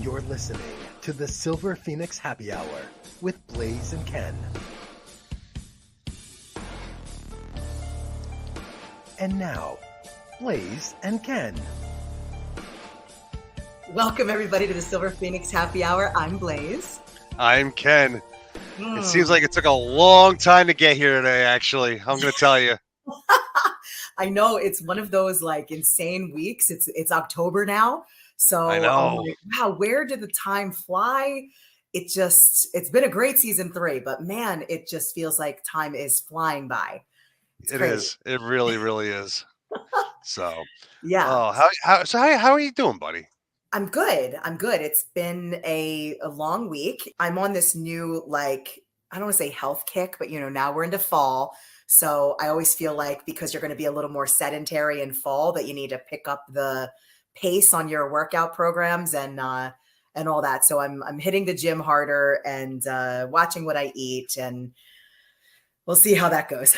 You're listening to the Silver Phoenix Happy Hour with Blaze and Ken. And now, Blaze and Ken. Welcome, everybody, to the Silver Phoenix Happy Hour. I'm Blaze. I'm Ken. It seems like it took a long time to get here today, actually. I'm going to tell you. I know it's one of those like insane weeks. It's October now. So I know. I'm like, wow, where did the time fly? It's been a great season 3, but man, it just feels like time is flying by. It is. It really, really is. So, yeah. Oh, how are you doing, buddy? I'm good. It's been a long week. I'm on this new, like, I don't want to say health kick, but now we're into fall. So I always feel like because you're going to be a little more sedentary in fall that you need to pick up the pace on your workout programs and all that. So I'm hitting the gym harder and watching what I eat, and we'll see how that goes.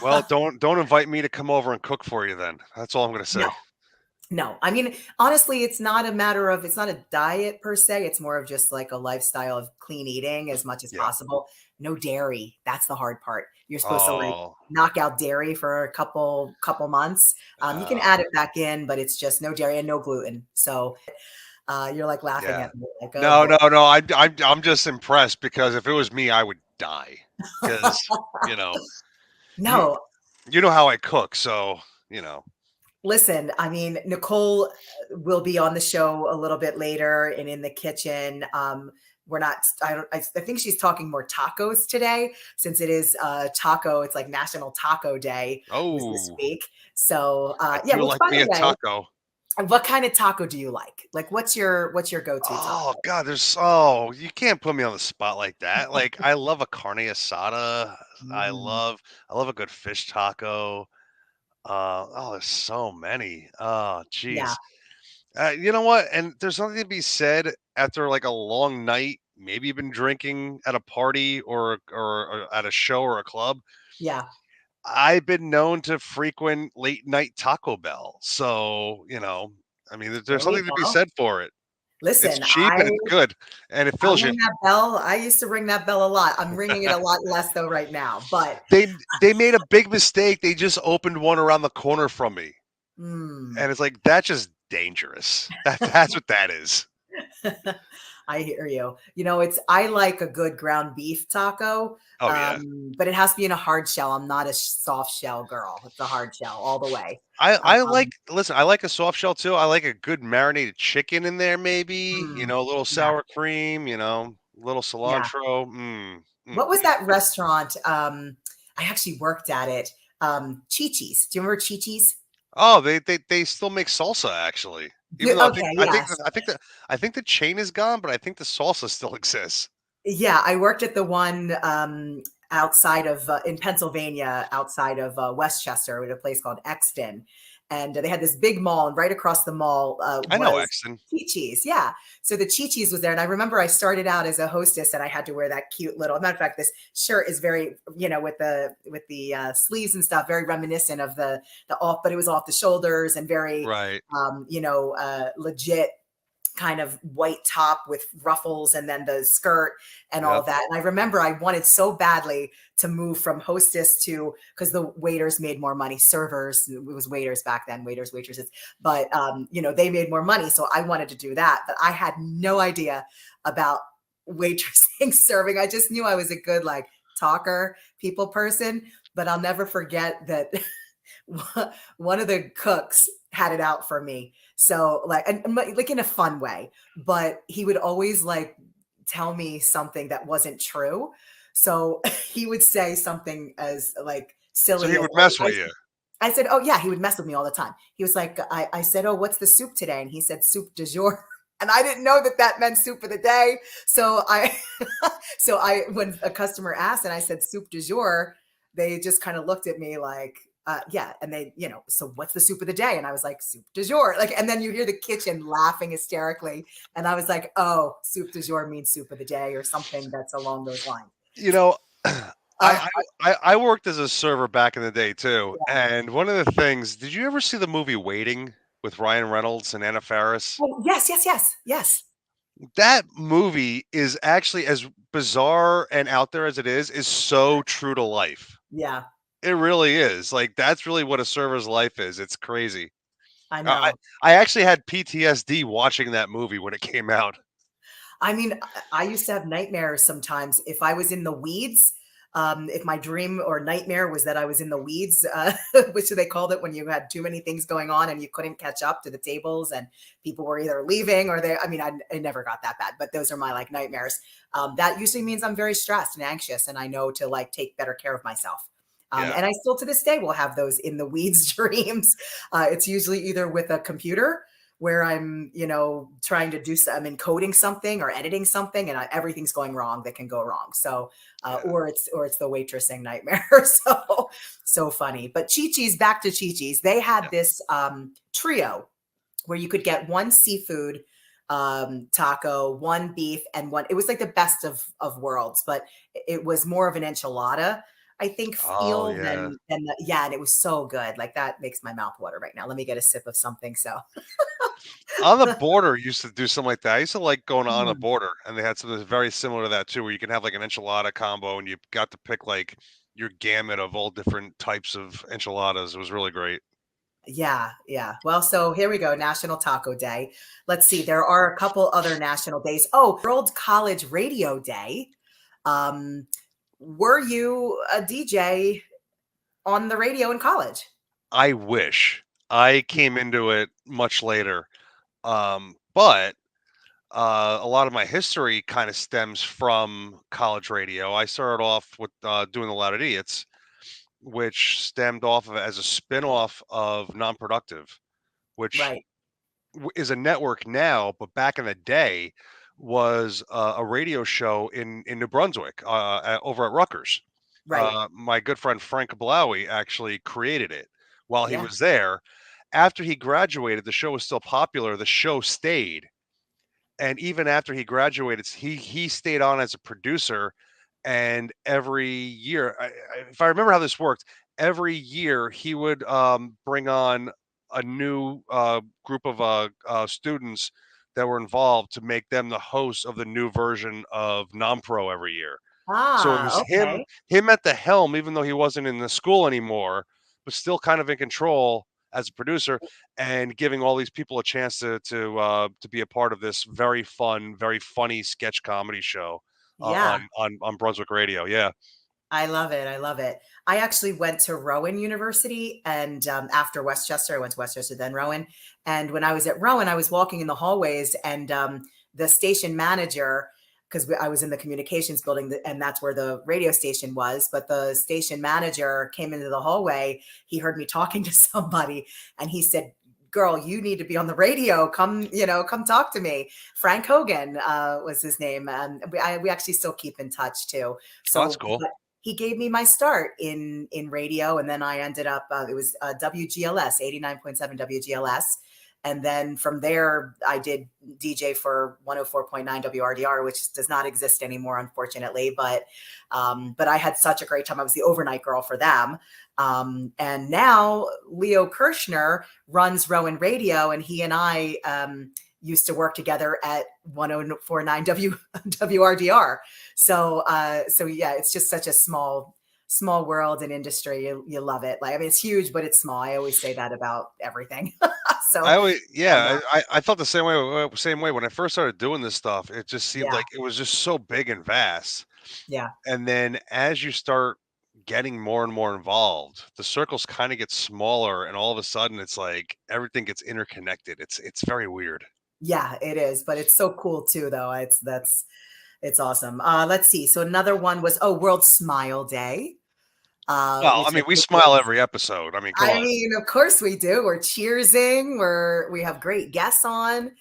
Well, don't invite me to come over and cook for you then. That's all I'm going to say. No, I mean, honestly, it's not a diet per se. It's more of just like a lifestyle of clean eating as much as possible. No dairy. That's the hard part. You're supposed to like knock out dairy for a couple months. You can add it back in, but it's just no dairy and no gluten. So you're like laughing at me. Like, no. I'm just impressed because if it was me, I would die. Because no, you know how I cook, so Listen, I mean, Nicole will be on the show a little bit later and in the kitchen. I think she's talking more tacos today since it is it's like National Taco Day this week. So you like me a taco. What kind of taco do you like? Like what's your go-to taco? Oh God, you can't put me on the spot like that. Like I love a carne asada. I love a good fish taco. There's so many. Oh, geez. Yeah. You know what? And there's something to be said after like a long night. Maybe you've been drinking at a party or at a show or a club. Yeah. I've been known to frequent late night Taco Bell. So, I mean, there's something to be said for it. Listen, it's cheap and it's good, and it fills you. That bell. I used to ring that bell a lot. I'm ringing it a lot less though right now. But they made a big mistake. They just opened one around the corner from me, and it's like that's just dangerous. That's what that is. I hear you. I like a good ground beef taco. Oh, yeah. But it has to be in a hard shell. I'm not a soft shell girl. It's a hard shell all the way. I like a soft shell too. I like a good marinated chicken in there, maybe, a little sour cream, a little cilantro. What was that restaurant? I actually worked at it. Chi-Chi's. Do you remember Chi-Chi's? Oh, they still make salsa actually. Even though I think the chain is gone, but I think the salsa still exists. Yeah, I worked at the one outside of in Pennsylvania, outside of Westchester, at a place called Exton, and they had this big mall, and right across the mall I know Exton. Chi-Chi's. Yeah, so the Chi-Chi's was there, and I remember I started out as a hostess, and I had to wear that cute little. Matter of fact, this shirt is very, with the sleeves and stuff, very reminiscent of the off, but it was off the shoulders and very legit. Kind of white top with ruffles and then the skirt and all of that. And I remember I wanted so badly to move from hostess to, because the waiters made more money, servers, it was waiters back then, waiters, waitresses, but they made more money. So I wanted to do that, but I had no idea about waitressing, serving. I just knew I was a good like talker, people person, but I'll never forget that one of the cooks had it out for me. So like in a fun way, but he would always like tell me something that wasn't true. So he would say something as like silly. So he would mess with you. I said, oh yeah, he would mess with me all the time. He was like, I said, oh, what's the soup today? And he said, soup du jour. And I didn't know that meant soup of the day. So when a customer asked and I said soup du jour, they just kind of looked at me like, and they, so what's the soup of the day? And I was like, soup du jour. Like, and then you hear the kitchen laughing hysterically. And I was like, oh, soup du jour means soup of the day or something that's along those lines. I worked as a server back in the day too. Yeah. And one of the things, did you ever see the movie Waiting with Ryan Reynolds and Anna Faris? Oh, yes. That movie is actually, as bizarre and out there as it is so true to life. Yeah, It really is. Like, that's really what a server's life is. It's crazy. I Uh, I know. I actually had PTSD watching that movie when it came out. I mean, I used to have nightmares sometimes if I was in the weeds. If my dream or nightmare was that I was in the weeds, which they called it when you had too many things going on and you couldn't catch up to the tables and people were either leaving or they, I mean, I never got that bad, but those are my like nightmares. That usually means I'm very stressed and anxious and I know to like take better care of myself. Yeah. And I still to this day will have those in the weeds dreams. It's usually either with a computer where I'm, trying to do I'm encoding something or editing something and everything's going wrong that can go wrong. So, Yeah. or it's the waitressing nightmare. So funny. But Chi-Chi's, back to Chi-Chi's, they had this trio where you could get one seafood taco, one beef, and one, it was like the best of worlds, but it was more of an enchilada, I think, Oh, feel yeah. than yeah, and it was so good. Like that makes my mouth water right now. Let me get a sip of something. So On the Border used to do something like that. I used to like going on the Mm. Border, and they had something very similar to that too, where you can have like an enchilada combo, and you got to pick like your gamut of all different types of enchiladas. It was really great. Yeah, yeah. Well, so here we go, National Taco Day. Let's see, there are a couple other national days. Oh, World College Radio Day. Um, were you a DJ on the radio in college? I wish I came into it much later, but a lot of my history kind of stems from college radio. I started off with doing the Loud Idiots, which stemmed off of as a spin-off of Non-Productive, which Right, is a network now, but back in the day was a radio show in New Brunswick, over at Rutgers. right. My good friend Frank Blaui actually created it while he Yeah. was there. After he graduated, the show was still popular. The show stayed, and even after he graduated, he stayed on as a producer. And every year, if I remember how this worked, every year he would bring on a new group of students that were involved to make them the hosts of the new version of Non-Pro every year. So it was Okay. him at the helm, even though he wasn't in the school anymore, but still kind of in control as a producer and giving all these people a chance to be a part of this very fun, very funny sketch comedy show Yeah. on Brunswick Radio. Yeah. I love it. I love it. I actually went to Rowan University and after Westchester, I went to Westchester, then Rowan. And when I was at Rowan, I was walking in the hallways and the station manager, because I was in the communications building and that's where the radio station was. But the station manager came into the hallway. He heard me talking to somebody and he said, "Girl, you need to be on the radio. Come, come talk to me." Frank Hogan was his name. And we actually still keep in touch too. Oh, that's So, cool. he gave me my start in radio, and then I ended up it was WGLS 89.7 WGLS, and then from there I did DJ for 104.9 WRDR, which does not exist anymore, unfortunately. But I had such a great time. I was the overnight girl for them. And now Leo Kirshner runs Rowan Radio, and he and I used to work together at 104.9 WRDR. So yeah, it's just such a small world and industry. You love it. Like, I mean, it's huge, but it's small. I always say that about everything. I So always, yeah, I felt the same way when I first started doing this stuff. It just seemed yeah, like it was just so big and vast. yeah, And then as you start getting more and more involved, the circles kind of get smaller, and all of a sudden it's like everything gets interconnected. It's very weird. yeah, it is, but it's so cool too, though. It's awesome. Let's see. So another one was, World Smile Day, Well, I which I mean, we think smile was, every episode. I mean, come I on. mean, of course we do. We're cheersing. We have great guests on,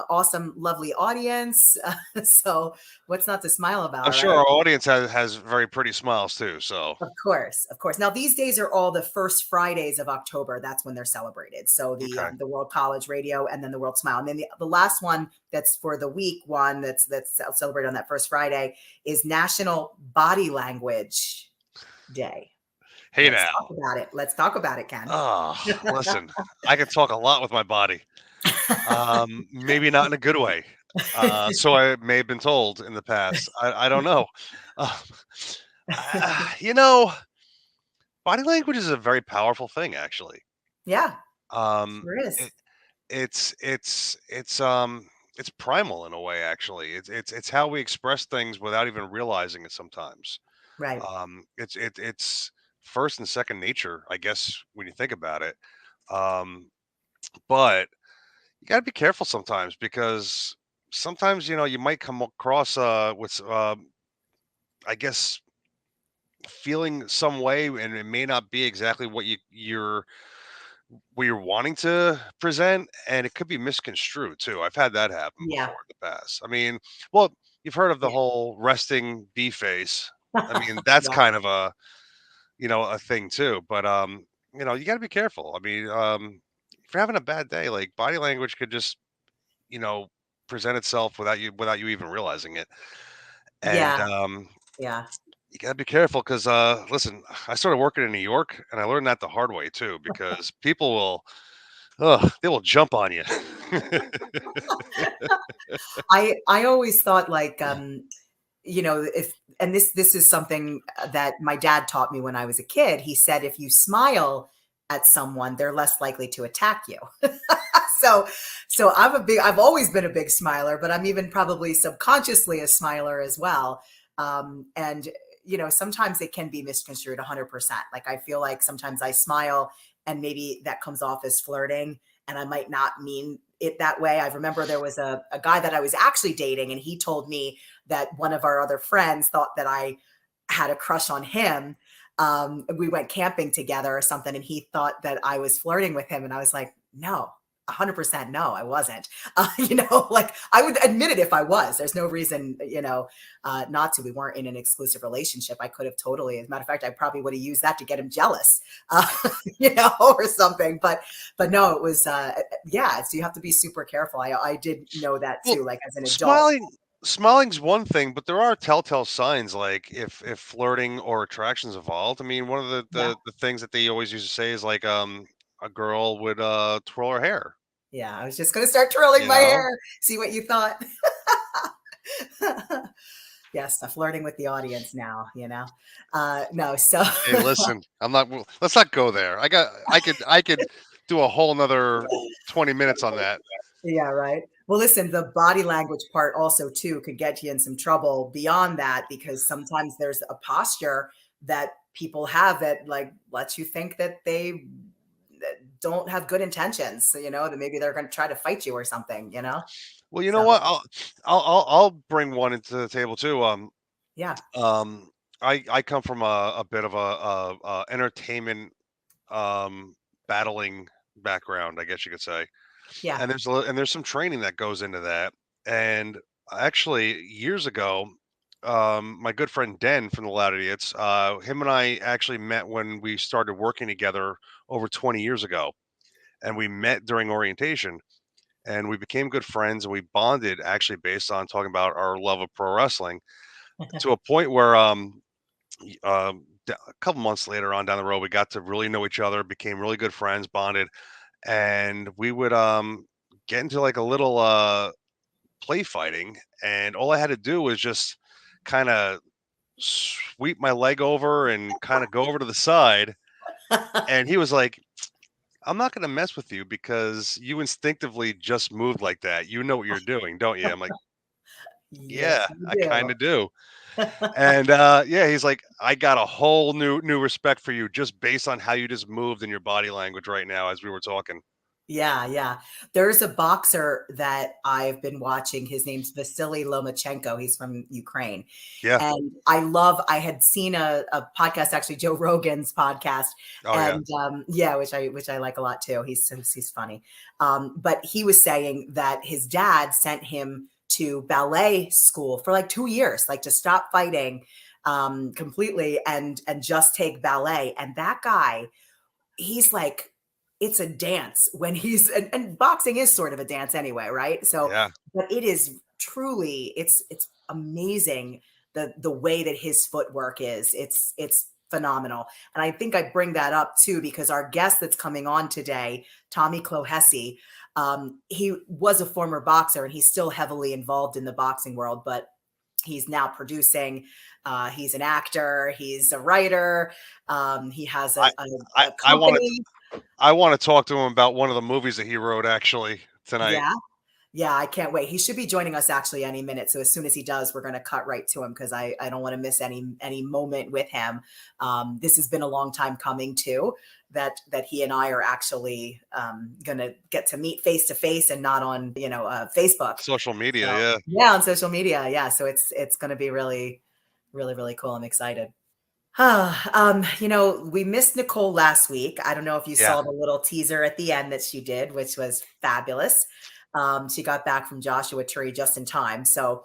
awesome, lovely audience. So what's not to smile I'm about, sure right? our audience has very pretty smiles too. So Of course, of course. Now these days are all the first Fridays of October. That's when they're celebrated. So okay, the World College Radio and then the World Smile, and then the last one that's for the week one that's celebrated on that first Friday is National Body Language Day. hey Let's now. talk about it. Let's talk about it, Ken. Oh, listen, I can talk a lot with my body. Maybe not in a good way. So I may have been told in the past. I don't know. Uh, you know, body language is a very powerful thing, actually. Yeah, Um, sure is. it, it's primal in a way. Actually, it's how we express things without even realizing it. Sometimes, Right. it's first and second nature, I guess, when you think about it. Um, but you got to be careful sometimes because sometimes you might come across with I guess feeling some way, and it may not be exactly what you're wanting to present, and it could be misconstrued too. I've had that happen Yeah. before in the past. I mean, well, you've heard of the Yeah. whole resting bee face. I mean, that's Yeah. kind of a thing too. But you got to be careful. I mean, if you're having a bad day, like body language could just you know present itself without you even realizing it. And Yeah. Yeah. you gotta be careful because listen, I started working in New York and I learned that the hard way too, because people they will jump on you. I always thought like if and this is something that my dad taught me when I was a kid. He said if you smile at someone, they're less likely to attack you. so I've always been a big smiler, but I'm even probably subconsciously a smiler as well. And sometimes it can be misconstrued 100%. Like I feel like sometimes I smile and maybe that comes off as flirting, and I might not mean it that way. I remember there was a guy that I was actually dating, and he told me that one of our other friends thought that I had a crush on him. We went camping together or something, and he thought that I was flirting with him. And I was like, no, 100% no, I wasn't. Like I would admit it if I was. There's no reason, not to. We weren't in an exclusive relationship. I could have totally, as a matter of fact, I probably would have used that to get him jealous, or something. But no, it was, yeah. So you have to be super careful. I did know that Well, too, like as an adult. smiling's one thing, but there are telltale signs like if flirting or attraction's involved. I mean, one of the, Yeah. the the things that they always used to say is like a girl would twirl her hair, Yeah. I was just going to start twirling you my know. hair. See what you thought. Yes. The flirting with the audience now, no. So Hey, listen, let's not go there. I could do a whole another 20 minutes on that. yeah, right. Well, listen, the body language part also too could get you in some trouble beyond that, because sometimes there's a posture that people have that like lets you think that they don't have good intentions. So, that maybe they're going to try to fight you or something. Well, you know So, what? I'll bring one into the table too. yeah. Um, I come from a bit of a entertainment battling background, I guess you could say. Yeah. And there's some training that goes into that. And actually, years ago, my good friend Den from the Loud Idiots, him and I actually met when we started working together over 20 years ago, and we met during orientation, and we became good friends, and we bonded actually based on talking about our love of pro wrestling, to a point where a couple months later on down the road, we got to really know each other, became really good friends, bonded, and we would get into like a little play fighting, and all I had to do was just kind of sweep my leg over and kind of go over to the side, and he was like, I'm not going to mess with you because you instinctively just moved like that. You know what you're doing, don't you? I'm like, Yes, yeah, you I kind of do. do. And yeah, he's like, I got a whole new respect for you just based on how you just moved in your body language right now as we were talking. Yeah, yeah. There's a boxer that I've been watching. His name's Vasily Lomachenko. He's from Ukraine. Yeah. And I had seen a podcast, actually Joe Rogan's podcast. Oh yeah. And yeah, which I like a lot too. He's funny. But he was saying that his dad sent him to ballet school for like 2 years, like to stop fighting completely and just take ballet. And that guy, he's like, it's a dance when and boxing is sort of a dance anyway, right? So, Yeah. but it is truly, it's amazing the way that his footwork is. It's phenomenal. And I think I bring that up too, because our guest that's coming on today, Tommy Clohessy, he was a former boxer and he's still heavily involved in the boxing world, but he's now producing. He's an actor. He's a writer. He has a company. I want to talk to him about one of the movies that he wrote actually tonight. Yeah, I can't wait. He should be joining us actually any minute. So as soon as he does, we're going to cut right to him because I don't want to miss any moment with him. This has been a long time coming too, that he and I are actually going to get to meet face to face and not on, Facebook. Social media, so, yeah, on social media. Yeah. So it's going to be really, really, really cool. I'm excited. We missed Nicole last week. I don't know if you saw the little teaser at the end that she did, which was fabulous. She got back from Joshua Tree just in time. So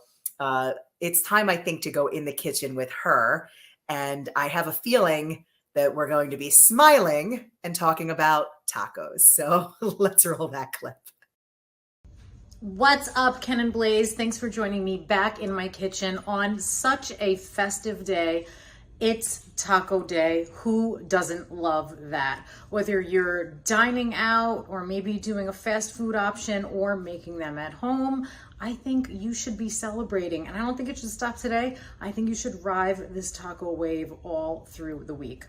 it's time, I think, to go in the kitchen with her. And I have a feeling that we're going to be smiling and talking about tacos. So let's roll that clip. What's up, Ken and Blaze? Thanks for joining me back in my kitchen on such a festive day. It's taco day. Who doesn't love that? Whether you're dining out or maybe doing a fast food option or making them at home, I think you should be celebrating. And I don't think it should stop today. I think you should ride this taco wave all through the week.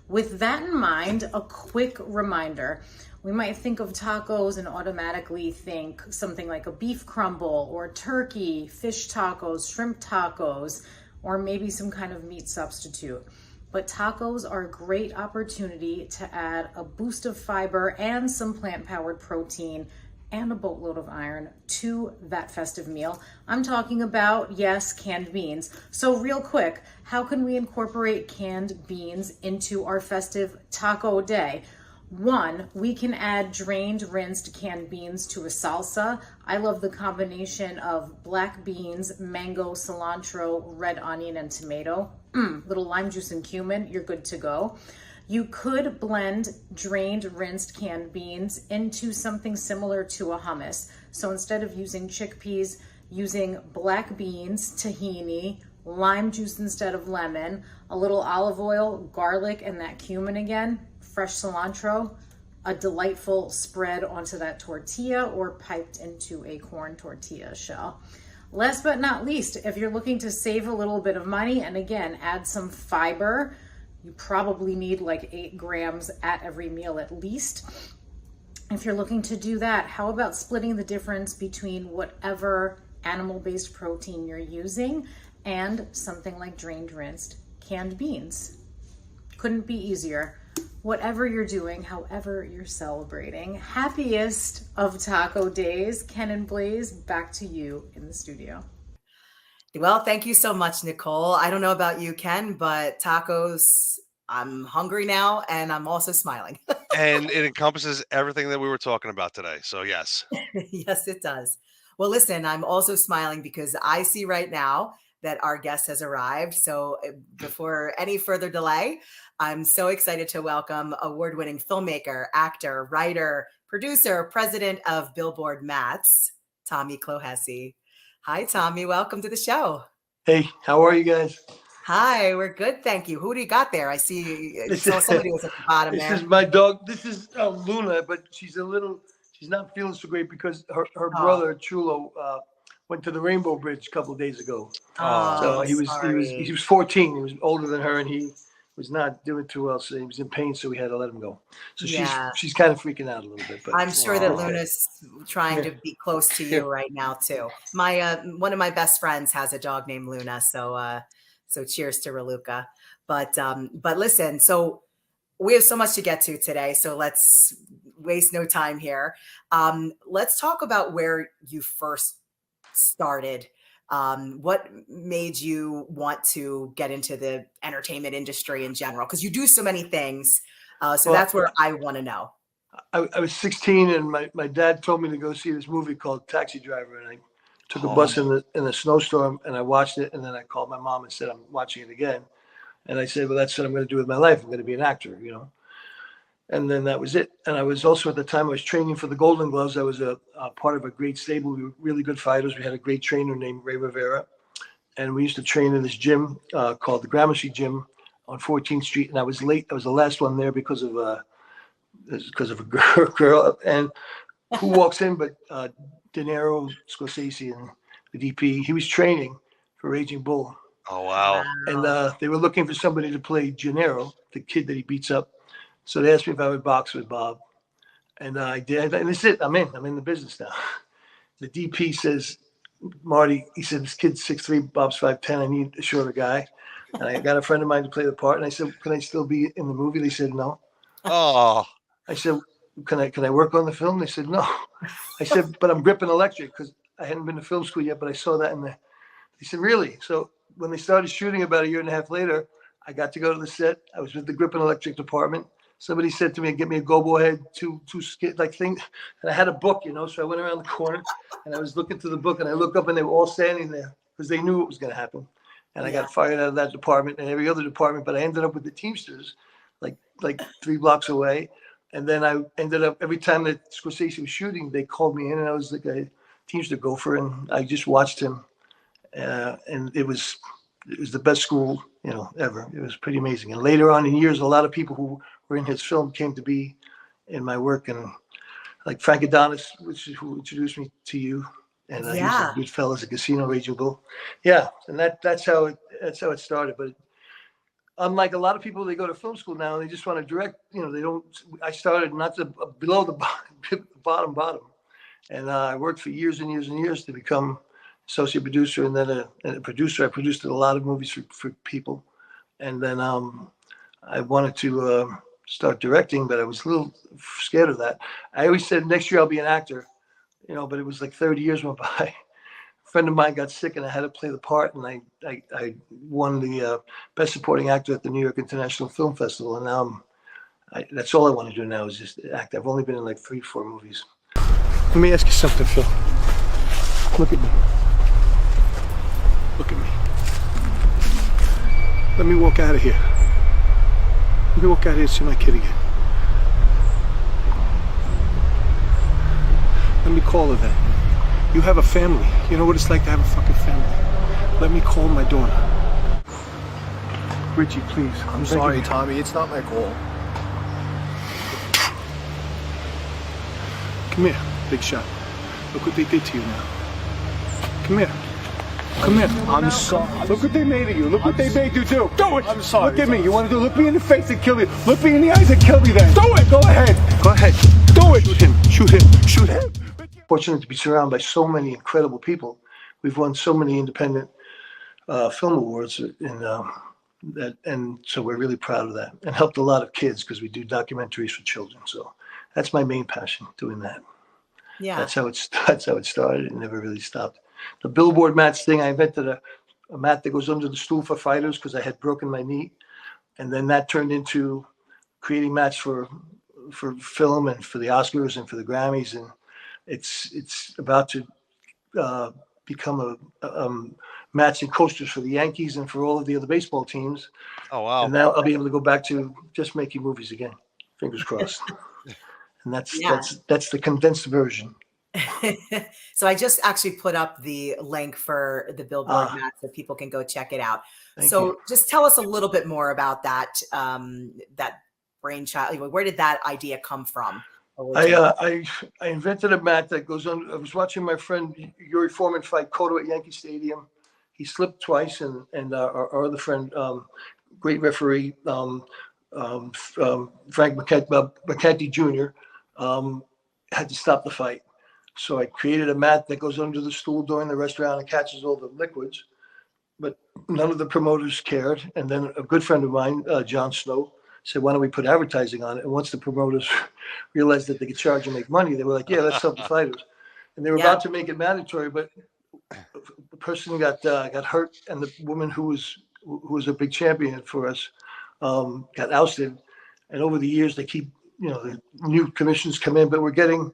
With that in mind, a quick reminder. We might think of tacos and automatically think something like a beef crumble or turkey, fish tacos, shrimp tacos, or maybe some kind of meat substitute. But tacos are a great opportunity to add a boost of fiber and some plant-powered protein and a boatload of iron to that festive meal. I'm talking about, yes, canned beans. So real quick, how can we incorporate canned beans into our festive taco day? One, we can add drained, rinsed canned beans to a salsa. I love the combination of black beans, mango, cilantro, red onion, and tomato. Little lime juice and cumin, you're good to go. You could blend drained, rinsed canned beans into something similar to a hummus. So instead of using chickpeas, using black beans, tahini, lime juice instead of lemon, a little olive oil, garlic, and that cumin again, fresh cilantro, a delightful spread onto that tortilla or piped into a corn tortilla shell. Last but not least, if you're looking to save a little bit of money and again, add some fiber, you probably need like 8 grams at every meal at least. If you're looking to do that, how about splitting the difference between whatever animal-based protein you're using and something like drained, rinsed canned beans? Couldn't be easier. Whatever you're doing, however you're celebrating, happiest of taco days. Ken and Blaze, back to you in the studio. Well, thank you so much, Nicole. I don't know about you, Ken, but tacos, I'm hungry now and I'm also smiling. And it encompasses everything that we were talking about today. So yes. Yes, it does. Well, listen, I'm also smiling because I see right now that our guest has arrived. So before any further delay, I'm so excited to welcome award-winning filmmaker, actor, writer, producer, president of Billboard Mats, Tommy Clohessy. Hi, Tommy. Welcome to the show. Hey, how are you guys? Hi, we're good. Thank you. Who do you got there? I saw somebody was at the bottom there. This is my dog. This is Luna, but she's not feeling so great because her brother, Chulo, went to the Rainbow Bridge a couple of days ago. So he was 14. He was older than her, and he was not doing too well. So he was in pain, so we had to let him go. So she's kind of freaking out a little bit. But I'm sure that Luna's trying to be close to you right now too. My one of my best friends has a dog named Luna, so cheers to Raluca. But listen, so we have so much to get to today, so let's waste no time here. Let's talk about where you first started. What made you want to get into the entertainment industry in general? Because you do so many things. That's where I want to know. I was 16, and my dad told me to go see this movie called Taxi Driver, and I took a bus in the snowstorm, and I watched it, and then I called my mom and said, I'm watching it again. And I said, well, that's what I'm going to do with my life. I'm going to be an actor, And then that was it. And I was also, at the time, I was training for the Golden Gloves. I was a part of a great stable. We were really good fighters. We had a great trainer named Ray Rivera. And we used to train in this gym called the Gramercy Gym on 14th Street, and I was late. I was the last one there because of a girl. And who walks in but De Niro, Scorsese, and the DP. He was training for Raging Bull. Oh, wow. And they were looking for somebody to play Gennaro, the kid that he beats up. So they asked me if I would box with Bob. And I did. And that's it. I'm in the business now. The DP says, Marty, he said, this kid's 6'3", Bob's 5'10". I need a shorter guy. And I got a friend of mine to play the part. And I said, can I still be in the movie? They said, no. Oh. I said, can I work on the film? They said, no. I said, but I'm gripping electric because I hadn't been to film school yet, but I saw that in there. He said, really? So when they started shooting about a year and a half later, I got to go to the set. I was with the grip and electric department. Somebody said to me, get me a gobo head, two like thing. And I had a book, so I went around the corner and I was looking through the book and I looked up and they were all standing there because they knew it was going to happen. And I got fired out of that department and every other department, but I ended up with the Teamsters like 3 blocks away. And then I ended up, every time that Scorsese was shooting, they called me in and I was like a Teamster gopher and I just watched him. And it was the best school, ever. It was pretty amazing. And later on in years, a lot of people who were in his film came to be in my work, and like Frank Adonis, who introduced me to you, and he was a good fellow, a Casino Raging Bull. Yeah, and that's how it started. But unlike a lot of people, they go to film school now and they just want to direct. They don't. I started not to below the bottom, and I worked for years and years and years to become associate producer and then a producer. I produced a lot of movies for people, and then I wanted to start directing, but I was a little scared of that. I always said next year I'll be an actor, but it was like 30 years went by. A friend of mine got sick and I had to play the part, and I won the Best Supporting Actor at the New York International Film Festival, and now that's all I want to do now is just act. I've only been in like 3-4 movies. Let me ask you something, Phil. Look at me. Look at me. Let me walk out of here. Let me walk out here and see my kid again. Let me call her that. You have a family. You know what it's like to have a fucking family. Let me call my daughter. Richie, please. I'm sorry, Tommy. It's not my goal. Come here, big shot. Look what they did to you now. Come here. Come here. I'm sorry. Look what they made of you. Look what they made you do. Do it. I'm sorry. Look at me. You want to do? Look me in the face and kill you. Look me in the eyes and kill me then. Do it. Go ahead. Go ahead. Do it. Shoot him. Shoot him. Shoot him. Fortunate to be surrounded by so many incredible people. We've won so many independent film awards, and so we're really proud of that. And helped a lot of kids because we do documentaries for children. So that's my main passion, doing that. Yeah. That's how it started. It never really stopped. The Billboard Mats thing, I invented a mat that goes under the stool for fighters because I had broken my knee. And then that turned into creating mats for film and for the Oscars and for the Grammys. And it's about to become a mats and coasters for the Yankees and for all of the other baseball teams. Oh, wow. And now I'll be able to go back to just making movies again. Fingers crossed. And that's the condensed version. So I just actually put up the link for the Billboard Mats so people can go check it out. So just tell us a little bit more about that that brainchild. Where did that idea come from? I invented a mat that goes on. I was watching my friend Yuri Foreman fight Cotto at Yankee Stadium. He slipped twice, and our other friend, great referee, Frank McCarthy Jr., had to stop the fight. So I created a mat that goes under the stool during the rest round and catches all the liquids. But none of the promoters cared. And then a good friend of mine, John Snow, said, why don't we put advertising on it? And once the promoters realized that they could charge and make money, they were like, yeah, let's help the fighters. And they were about to make it mandatory, but the person got hurt, and the woman who was a big champion for us got ousted. And over the years, they keep, the new commissions come in, but we're getting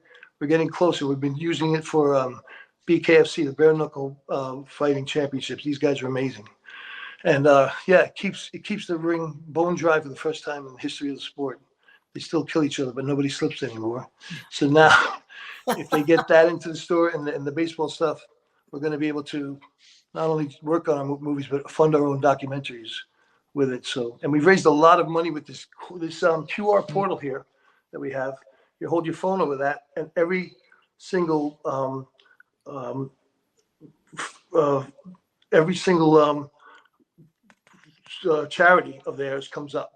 closer. We've been using it for BKFC, the bare knuckle fighting championships. These guys are amazing. And it keeps the ring bone dry for the first time in the history of the sport. They still kill each other, but nobody slips anymore. So now, if they get that into the store and the baseball stuff, we're going to be able to not only work on our movies, but fund our own documentaries with it. So, and we've raised a lot of money with this QR portal here that we have. You hold your phone over that, and every single charity of theirs comes up.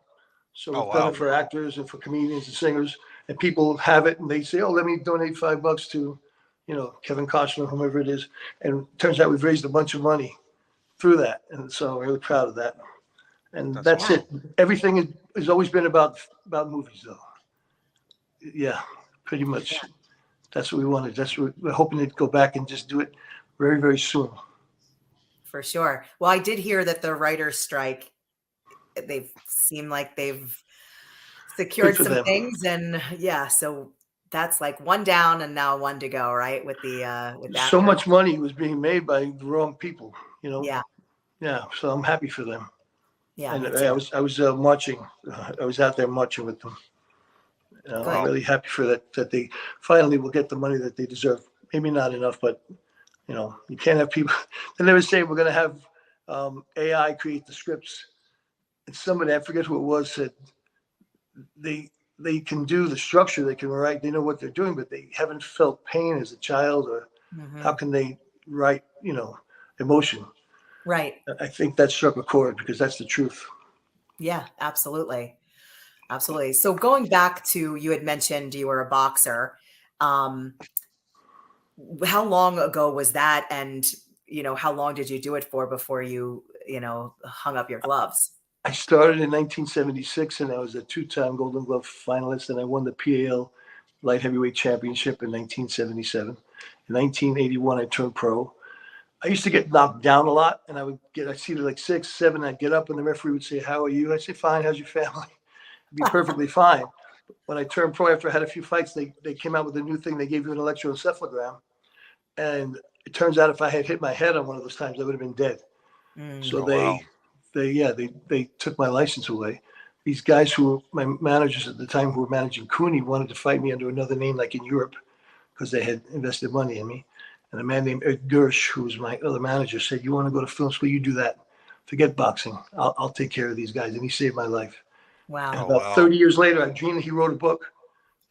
So we've done it for actors and for comedians and singers, and people have it and they say, "Oh, let me donate $5 to, Kevin Costner, whomever it is." And it turns out we've raised a bunch of money through that, and so I'm really proud of that. And that's it. Everything has always been about movies, though. Yeah, pretty much. Yeah. That's what we wanted. That's what we're hoping to go back and just do it very, very soon. For sure. Well, I did hear that the writer's strike, they've seemed like they've secured some things, and so that's like one down and now one to go, right? With the with that. So much money was being made by the wrong people, Yeah. Yeah. So I'm happy for them. Yeah. And I was marching. I was out there marching with them. I'm really happy for that they finally will get the money that they deserve. Maybe not enough, but you can't have people. They never say we're going to have AI create the scripts. And somebody, I forget who it was, said they can do the structure, they can write, they know what they're doing, but they haven't felt pain as a child, or how can they write, emotion? Right. I think that struck a chord because that's the truth. Yeah, absolutely. Absolutely. So going back to, you had mentioned you were a boxer. How long ago was that? And, how long did you do it for before you, hung up your gloves? I started in 1976 and I was a 2-time Golden Glove finalist, and I won the PAL light heavyweight championship in 1977. In 1981, I turned pro. I used to get knocked down a lot, and I seated like 6, 7. I'd get up and the referee would say, "How are you?" I'd say, "Fine. How's your family?" I'd be perfectly fine. When I turned pro, after I had a few fights, they came out with a new thing. They gave you an electroencephalogram. And it turns out if I had hit my head on one of those times, I would have been dead. So they took my license away. These guys who were my managers at the time, who were managing Cooney, wanted to fight me under another name, like in Europe, because they had invested money in me. And a man named Ed Gersh, who was my other manager, said, "You want to go to film school? You do that. Forget boxing. I'll take care of these guys." And he saved my life. Wow. And about 30 years later, I dreamed that he wrote a book,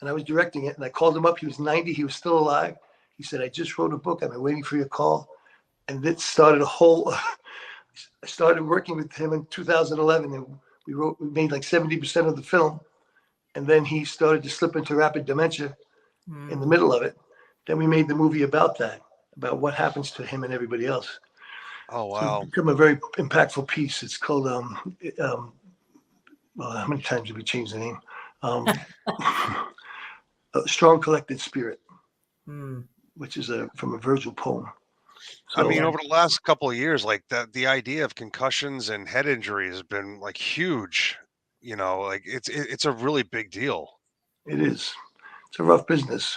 and I was directing it. And I called him up. He was 90. He was still alive. He said, "I just wrote a book. I've been waiting for your call." And it started I started working with him in 2011, and we made like 70% of the film. And then he started to slip into rapid dementia in the middle of it. Then we made the movie about that, about what happens to him and everybody else. Oh, wow. So it's become a very impactful piece. It's called, how many times did we change the name? A Strong Collected Spirit, which is from a Virgil poem. So, I mean, over the last couple of years, like the idea of concussions and head injury has been like huge. Like it's a really big deal. It is. It's a rough business,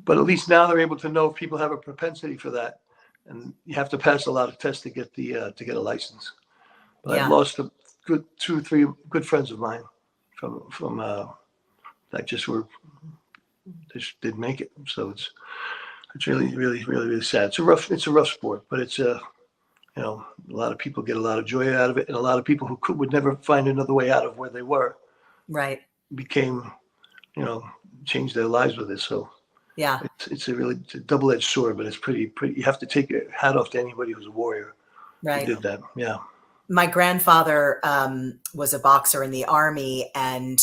but at least now they're able to know if people have a propensity for that, and you have to pass a lot of tests to get a license. But I've lost a good 2 or 3 good friends of mine from that just didn't make it. So it's really, really, really, really sad. It's a rough sport, but it's a lot of people get a lot of joy out of it, and a lot of people who would never find another way out of where they were, right, became, changed their lives with it. So yeah, it's a double-edged sword, but it's pretty. You have to take your hat off to anybody who's a warrior. Right, who did that. Yeah. My grandfather was a boxer in the Army, and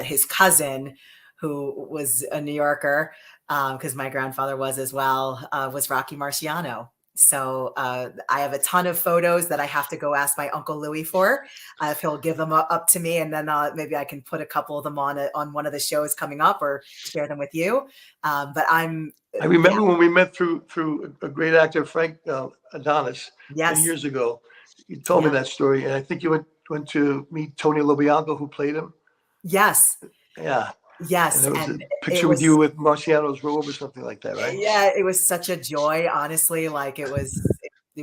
his cousin, who was a New Yorker, because my grandfather was as well, was Rocky Marciano. So I have a ton of photos that I have to go ask my Uncle Louis for, if he'll give them up to me, and then maybe I can put a couple of them on one of the shows coming up, or share them with you. But I remember when we met through a great actor, Frank Adonis, yes, 10 years ago. You told me that story, and I think you went to meet Tony LoBianco, who played him. Yes. Yeah. Yes. And there was a picture with you with Marciano's robe or something like that, right? Yeah, it was such a joy, honestly. Like it was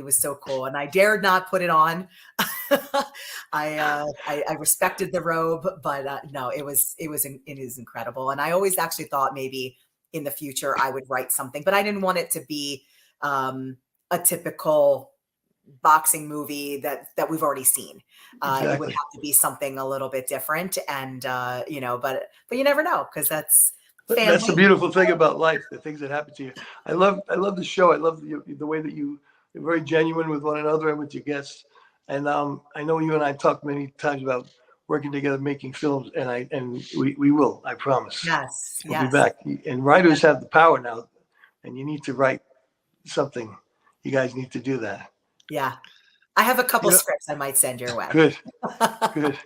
so cool. And I dared not put it on. I respected the robe, but no, it is incredible. And I always actually thought maybe in the future I would write something, but I didn't want it to be a typical boxing movie that we've already seen. Exactly. It would have to be something a little bit different, and you know, but you never know, because that's family. That's the beautiful thing about life, the things that happen to you. I love the show. I love the way that you're very genuine with one another and with your guests. And I know you and I talked many times about working together, making films, and we will. I promise. Yes, We'll be back. And writers have the power now, and you need to write something. You guys need to do that. Yeah. I have a couple scripts I might send your way. Good. Good.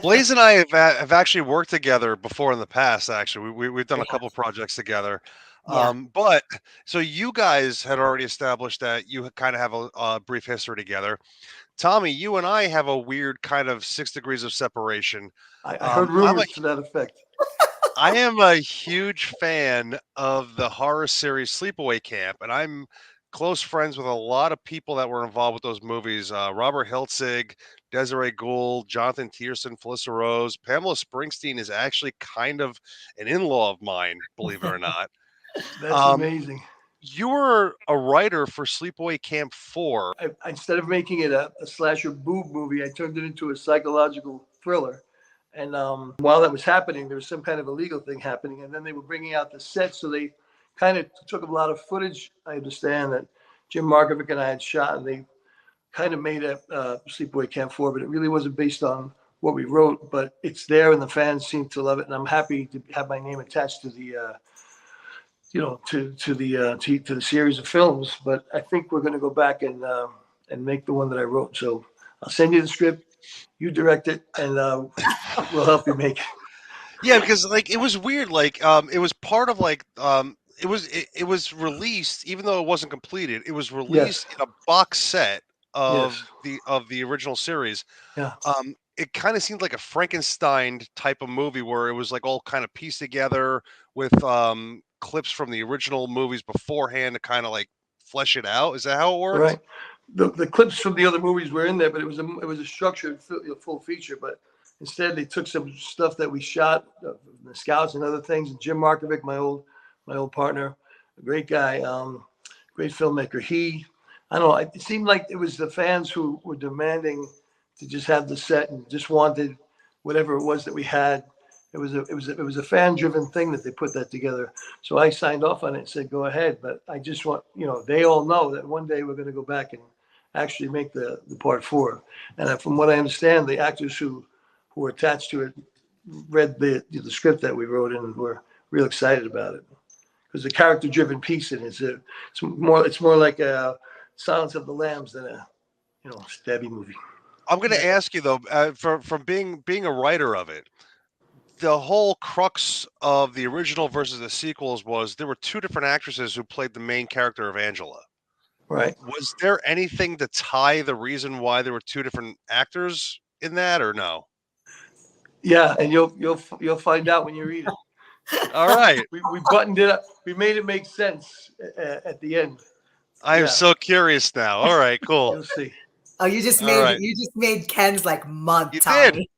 Blaze and I have actually worked together before in the past. Actually, we've done a couple projects together. Yeah. But so you guys had already established that you kind of have a brief history together. Tommy, you and I have a weird kind of 6 degrees of separation. I heard rumors to that effect. I am a huge fan of the horror series Sleepaway Camp, and I'm close friends with a lot of people that were involved with those movies. Robert Hiltzig, Desiree Gould, Jonathan Tierson, Felissa Rose. Pamela Springsteen is actually kind of an in-law of mine, believe it or not. That's amazing. You were a writer for Sleepaway Camp IV. Instead of making it a slasher boob movie, I turned it into a psychological thriller. And while that was happening, there was some kind of illegal thing happening. And then they were bringing out the set. So they kind of took a lot of footage, I understand, that Jim Markovic and I had shot. And they kind of made a Sleepaway Camp 4, but it really wasn't based on what we wrote. But it's there, and the fans seem to love it. And I'm happy to have my name attached to the to the series of films. But I think we're going to go back and make the one that I wrote. So I'll send you the script, you direct it, and we'll help you make it. Yeah, because like it was weird. Like it was part of like it was released, even though it wasn't completed. It was released in a box set of the original series. Yeah. It kind of seemed like a Frankenstein type of movie where it was like all kind of pieced together with clips from the original movies beforehand to kind of like flesh it out. Is that how it works? Right. The clips from the other movies were in there, but it was a structured full feature. But instead, they took some stuff that we shot, the Scouts and other things. And Jim Markovic, my old partner, a great guy, great filmmaker. I don't know. It seemed like it was the fans who were demanding to just have the set and just wanted whatever it was that we had. It was a fan-driven thing that they put that together. So I signed off on it and said, go ahead. But I just want, they all know that one day we're going to go back and actually make the part 4. And from what I understand, the actors who were attached to it read the script that we wrote and were real excited about it. Because the character-driven piece in it, it's more like a Silence of the Lambs than a stabby movie. I'm going to ask you though, from being a writer of it, the whole crux of the original versus the sequels was there were 2 different actresses who played the main character of Angela. Right. Was there anything to tie the reason why there were 2 different actors in that, or no? Yeah, and you'll find out when you read it. All right. We buttoned it up. We made it make sense at the end. I am so curious now. All right, cool. You'll see. Oh, you just made Ken's like month. You Tommy.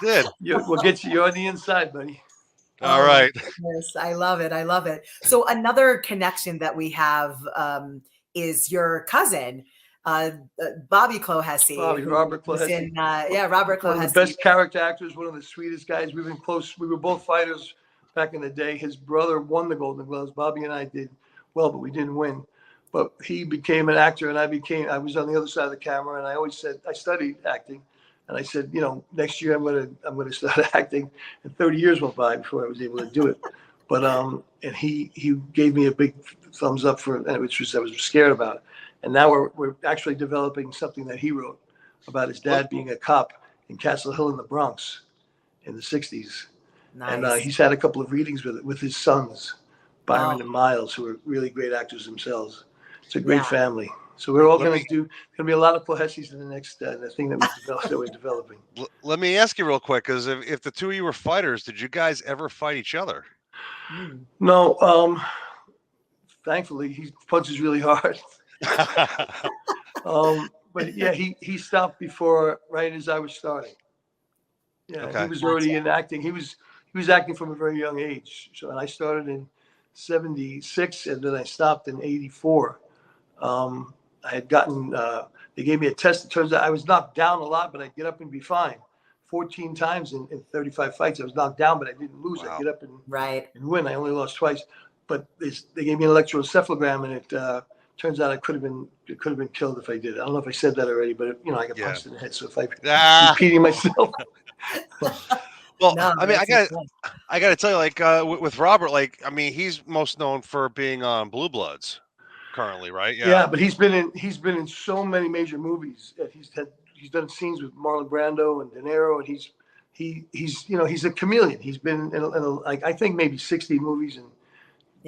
did. We'll get you. You're on the inside, buddy. All right. Yes, I love it. I love it. So another connection that we have is your cousin, Bobby Clohessy. Robert Clohessy. Robert Clohessy. One of the best character actors, one of the sweetest guys. We've been close. We were both fighters back in the day. His brother won the Golden Gloves. Bobby and I did well, but we didn't win. But he became an actor, and I was on the other side of the camera, and I always said I studied acting, and I said, next year I'm gonna start acting, and 30 years went by before I was able to do it. But and he gave me a big thumbs up for it, which I was scared about. And now we're actually developing something that he wrote about his dad being a cop in Castle Hill in the Bronx in the 60s. Nice. And he's had a couple of readings with his sons, Byron and Miles, who are really great actors themselves. It's a great family. So we're all going to be a lot of Clohessys in the next thing that we're developing. Let me ask you real quick, because if the 2 of you were fighters, did you guys ever fight each other? No. Thankfully, he punches really hard. But yeah, he stopped right as I was starting. Yeah, okay. He was already in acting. He was acting from a very young age. So, and I started in 76, and then I stopped in 84. I had gotten They gave me a test. It turns out I was knocked down a lot, but I'd get up and be fine. 14 times in 35 fights, I was knocked down, but I didn't lose. Wow. I'd get up and Right. win. I only lost twice. But they gave me an electroencephalogram, and it turns out it could have been killed if I did. I don't know if I said that already, but I got punched in the head. So if I'm repeating myself. Well, No, I mean, that's I got to tell you, like with Robert, like I mean, he's most known for being on Blue Bloods currently, right? Yeah, but he's been in so many major movies. He's done scenes with Marlon Brando and De Niro, and he's a chameleon. He's been in like I think maybe 60 movies and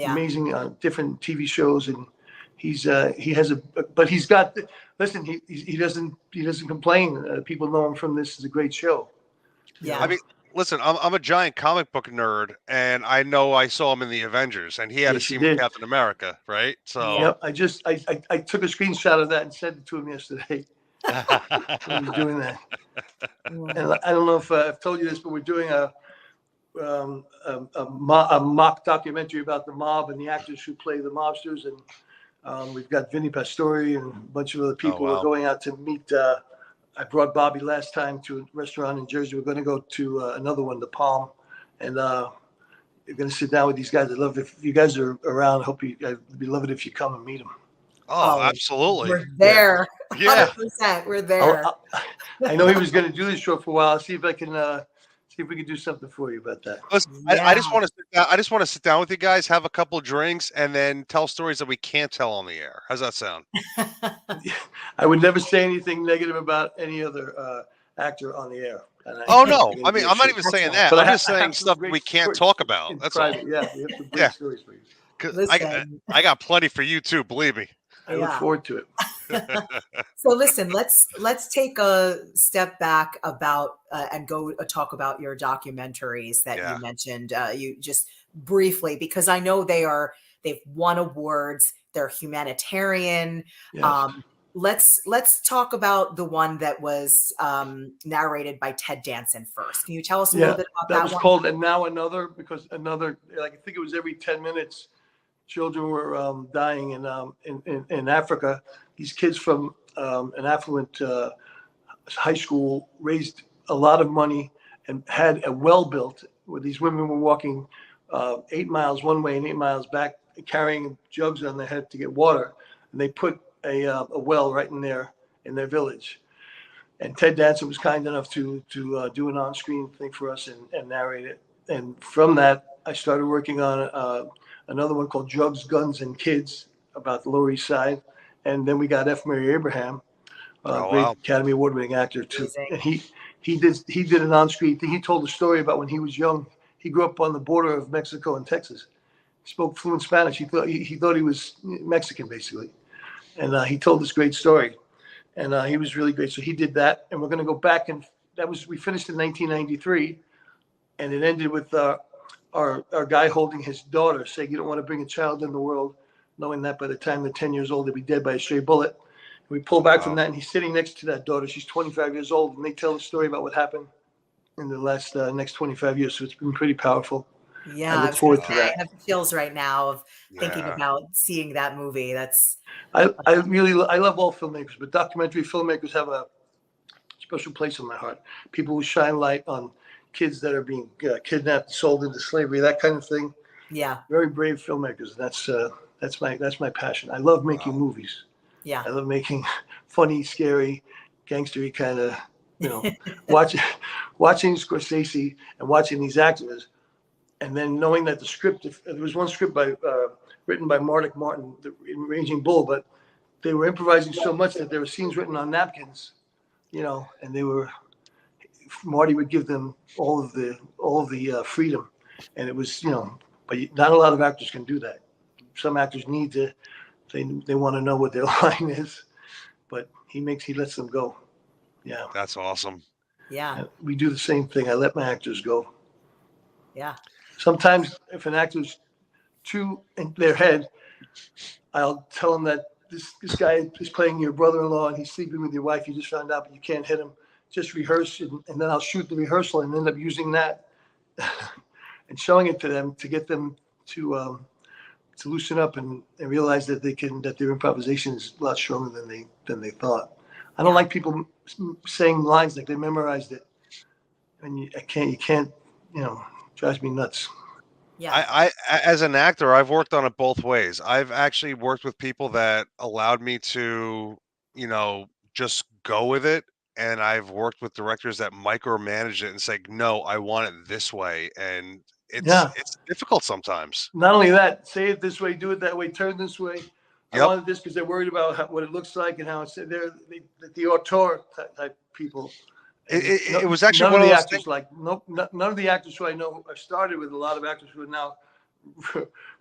amazing different TV shows, and he doesn't complain. People know him from this is a great show. Yeah. I mean, listen, I'm a giant comic book nerd, and I know I saw him in the Avengers, and he had a scene with Captain America, right? So yep, I took a screenshot of that and sent it to him yesterday. When he's doing that, and I don't know if I've told you this, but we're doing a mock documentary about the mob and the actors who play the mobsters, and we've got Vinny Pastore and a bunch of other people. We're going out to meet. I brought Bobby last time to a restaurant in Jersey. We're going to go to another one, the Palm, and you're going to sit down with these guys. I'd love if you guys are around. I'd be love it if you come and meet them. Oh, absolutely. We're there. Yeah. 100%. We're there. I know he was going to do this show for a while. I'll see if I can see if we can do something for you about that. Listen, I just want to sit down. I just want to sit down with you guys, have a couple of drinks, and then tell stories that we can't tell on the air. How's that sound? I would never say anything negative about any other actor on the air. Oh no! I mean, I'm not even saying that. But I'm just saying stuff we can't talk about. That's all. Yeah, we have some great stories for you. I got plenty for you too. Believe me. I look forward to it. So listen, let's take a step back about and go talk about your documentaries that you mentioned. You just briefly, because I know they've won awards. They're humanitarian. Yes. Let's talk about the one that was narrated by Ted Danson first. Can you tell us a little bit about that? That was called "And Now Another," because I think it was every 10 minutes. Children were dying in Africa. These kids from an affluent high school raised a lot of money and had a well built where these women were walking 8 miles one way and 8 miles back, carrying jugs on their head to get water. And they put a well right in their village. And Ted Danson was kind enough to do an on-screen thing for us and narrate it. And from that, I started working on another one called Drugs, Guns, and Kids about the Lower East Side. And then we got F. Murray Abraham, great Academy Award-winning actor too. And he did an on-screen thing. He told a story about when he was young. He grew up on the border of Mexico and Texas. He spoke fluent Spanish. He thought he was Mexican basically. And he told this great story. And he was really great. So he did that. And we're going to go back, and we finished in 1993, and it ended with our guy holding his daughter, saying, "You don't want to bring a child in the world, knowing that by the time they're 10 years old, they'll be dead by a stray bullet." And we pull back from that, and he's sitting next to that daughter. She's 25 years old, and they tell the story about what happened in the next 25 years. So it's been pretty powerful. Yeah, I look forward to that. I have chills right now of thinking about seeing that movie. I love all filmmakers, but documentary filmmakers have a special place in my heart. People who shine light on kids that are being kidnapped, sold into slavery, that kind of thing. Yeah, very brave filmmakers. That's my passion. I love making movies. Yeah, I love making funny, scary, gangstery kind of, watching Scorsese and watching these actors, and then knowing that the script. There was one script written by Mardick Martin, the Raging Bull, but they were improvising so much that there were scenes written on napkins, and Marty would give them all of the freedom, and it was but not a lot of actors can do that. Some actors need to, they want to know what their line is, but he lets them go. Yeah, that's awesome. Yeah, we do the same thing. I let my actors go. Yeah, sometimes if an actor's too in their head, I'll tell them that this guy is playing your brother-in-law and he's sleeping with your wife. You just found out, but you can't hit him. Just rehearse it, and then I'll shoot the rehearsal and end up using that and showing it to them to get them to loosen up and realize that that their improvisation is a lot stronger than they thought. I don't like people saying lines like they memorized it, and you can't, drives me nuts. Yeah. I as an actor, I've worked on it both ways. I've actually worked with people that allowed me to, just go with it. And I've worked with directors that micromanage it and say, no, I want it this way. And it's Yeah. difficult sometimes. Not only that, say it this way, do it that way, turn this way. I Yep. wanted this because they're worried about what it looks like and how it's the auteur type people. It was actually none one of of the those actors things. none of the actors who I know. I started with a lot of actors who are now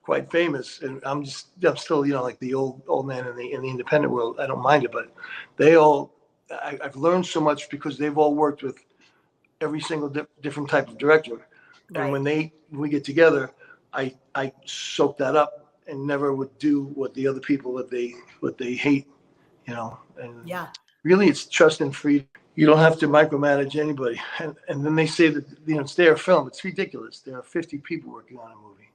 quite famous, and I'm still like the old man in the independent world. I don't mind it, but I've learned so much because they've all worked with every single different type of director, and Right. when we get together, I soak that up and never would do what the other people what they hate, and Yeah. really it's trust and freedom. You don't have to micromanage anybody. And then they say that, it's their film. It's ridiculous. There are 50 people working on a movie,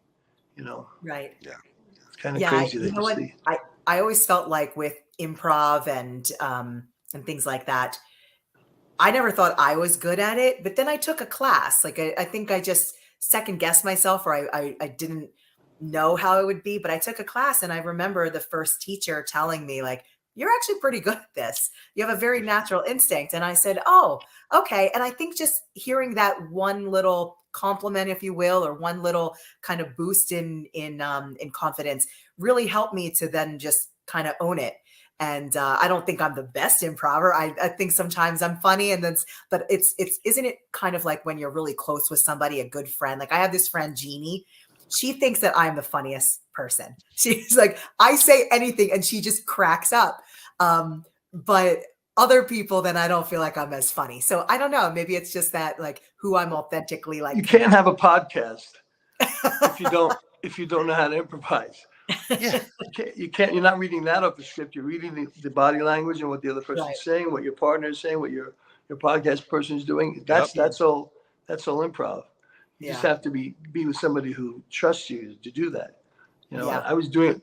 Right. Yeah. It's kind of Yeah. crazy You that know you what? see. I always felt like with improv and things like that, I never thought I was good at it, but then I took a class. Like I think I just second guessed myself, or I didn't know how it would be, but I took a class, and I remember the first teacher telling me, like, you're actually pretty good at this. You have a very natural instinct. And I said, oh, okay. And I think just hearing that one little compliment, if you will, or one little kind of boost in confidence really helped me to then just kind of own it. And I don't think I'm the best improver. I think sometimes I'm funny, and then, but isn't it kind of like when you're really close with somebody, a good friend? Like I have this friend, Jeannie. She thinks that I'm the funniest person. She's like, I say anything and she just cracks up. But other people, then I don't feel like I'm as funny. So I don't know. Maybe it's just that like who I'm authentically like. You can't have a podcast if you don't know how to improvise. Yeah. You can't. You're not reading that off the script. You're reading the body language and what the other person's Right. saying, what your partner is saying, what your podcast person is doing. That's all improv. You just have to be with somebody who trusts you to do that. I was doing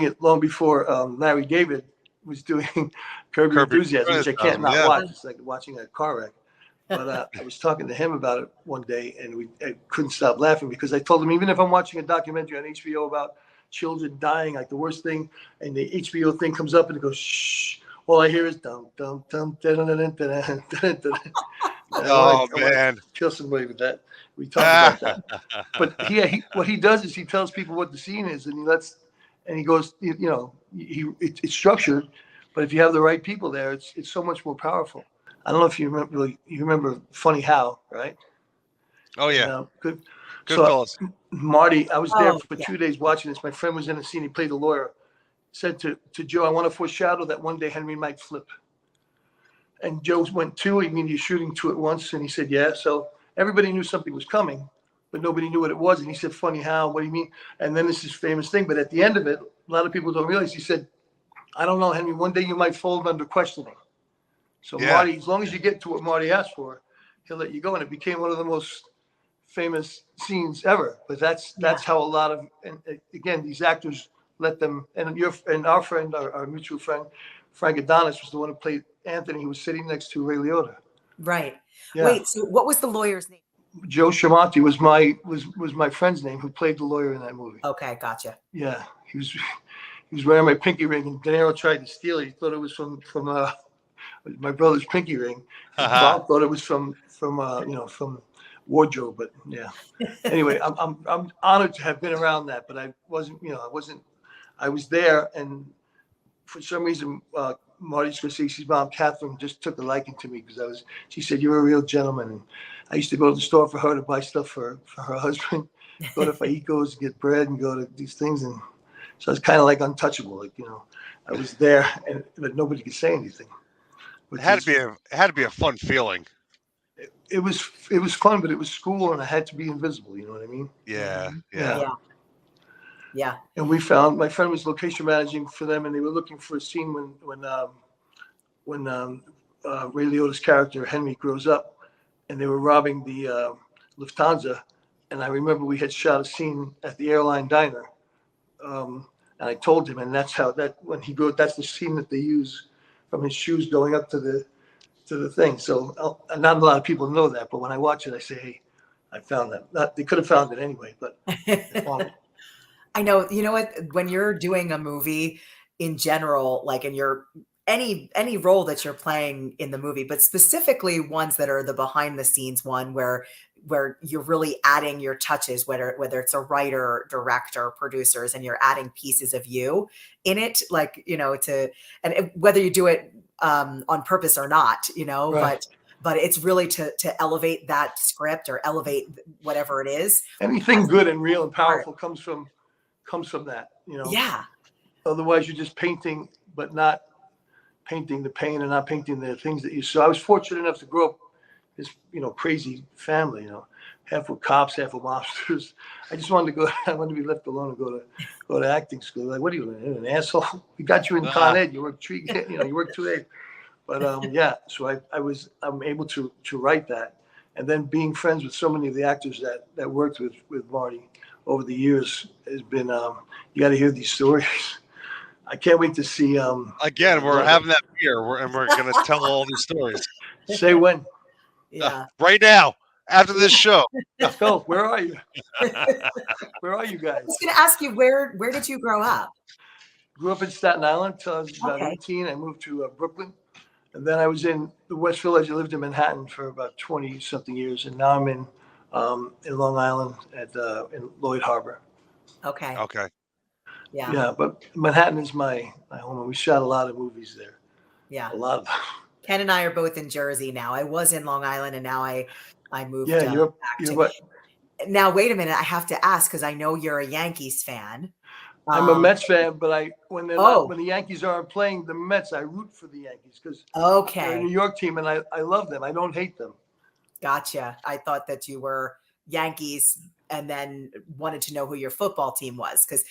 it long before Larry David was doing Curb Your Enthusiasm, which I can't not watch. It's like watching a car wreck. But I was talking to him about it one day, and I couldn't stop laughing because I told him, even if I'm watching a documentary on HBO about children dying, like the worst thing, and the HBO thing comes up and it goes, shh, all I hear is dum dum dum dun dun dun dun dun dun. Oh man, kill somebody with that. We talked about that. But what he does is he tells people what the scene is, and he goes, it's structured, but if you have the right people there, it's so much more powerful. I don't know if you remember Funny How, right? Oh yeah, good. Good So fellas. Marty, I was there for 2 days watching this. My friend was in the scene. He played the lawyer. Said to Joe, I want to foreshadow that one day Henry might flip. And Joe went, two? You mean you're shooting two at once? And he said, yeah. So everybody knew something was coming, but nobody knew what it was. And he said, funny how? What do you mean? And then this is famous thing. But at the end of it, a lot of people don't realize, he said, I don't know, Henry, one day you might fold under questioning. So Marty, as long as you get to what Marty asked for, he'll let you go. And it became one of the most famous scenes ever. But that's how a lot of, and again, these actors let them, and our friend, our mutual friend, Frank Adonis, was the one who played Anthony. He was sitting next to Ray Liotta. Right. Yeah. Wait, so what was the lawyer's name? Joe Schiamonti was my friend's name, who played the lawyer in that movie. Okay, gotcha. Yeah, he was wearing my pinky ring, and De Niro tried to steal it. He thought it was from my brother's pinky ring. Bob thought it was from wardrobe, but yeah. Anyway, I'm honored to have been around that, but I wasn't. I was there, and for some reason, Marty Scorsese's mom, Catherine, just took a liking to me because she said, you're a real gentleman. And I used to go to the store for her to buy stuff for her husband, go to Faico's, get bread, and go to these things. And so I was kind of like untouchable. Like, I was there, but nobody could say anything. It had to be a fun feeling. It was fun, but it was school, and I had to be invisible. You know what I mean? Yeah. And we found, my friend was location managing for them, and they were looking for a scene when Ray Liotta's character Henry grows up, and they were robbing the Lufthansa. And I remember we had shot a scene at the airline diner, and I told him, and that's the scene that they use from his shoes going up to the thing. So not a lot of people know that, but when I watch it, I say, hey, I found that. They could have found it anyway, but they found it. I know. You know what? When you're doing a movie in general, like in your any role that you're playing in the movie, but specifically ones that are the behind the scenes one where you're really adding your touches, whether it's a writer, director, producers, and you're adding pieces of you in it, like, you know, whether you do it on purpose or not, you know, Right. but it's really to elevate that script or elevate whatever it is. Anything good and real and powerful comes from that, you know. Yeah. Otherwise, you're just painting, but not painting the pain and not painting the things that you saw. I was fortunate enough to grow up this, you know, crazy family, you know, half were cops, half were mobsters. I just wanted to be left alone and go to acting school. Like, what are you, an asshole? We got you in Con Ed. You work you work 2 days. But yeah, so I'm able to write that. And then being friends with so many of the actors that worked with Marty over the years has been, you got to hear these stories. I can't wait to see. Again, we're having that beer, and we're going to tell all these stories. Say when. Yeah. Right now, after this show. Let's go. Where are you? Where are you guys? I was going to ask you, where did you grow up? Grew up in Staten Island until I was about 18. I moved to Brooklyn. And then I was in the West Village. I lived in Manhattan for about 20-something years. And now I'm in Long Island in Lloyd Harbor. Okay. Yeah. Yeah, but Manhattan is my home. And we shot a lot of movies there. Yeah. A lot of them. Ken and I are both in Jersey now. I was in Long Island, and now I moved. Yeah, you're what? Now wait a minute. I have to ask because I know you're a Yankees fan. I'm a Mets fan, but when the Yankees aren't playing the Mets, I root for the Yankees because they're a New York team, and I love them. I don't hate them. Gotcha. I thought that you were Yankees and then wanted to know who your football team was because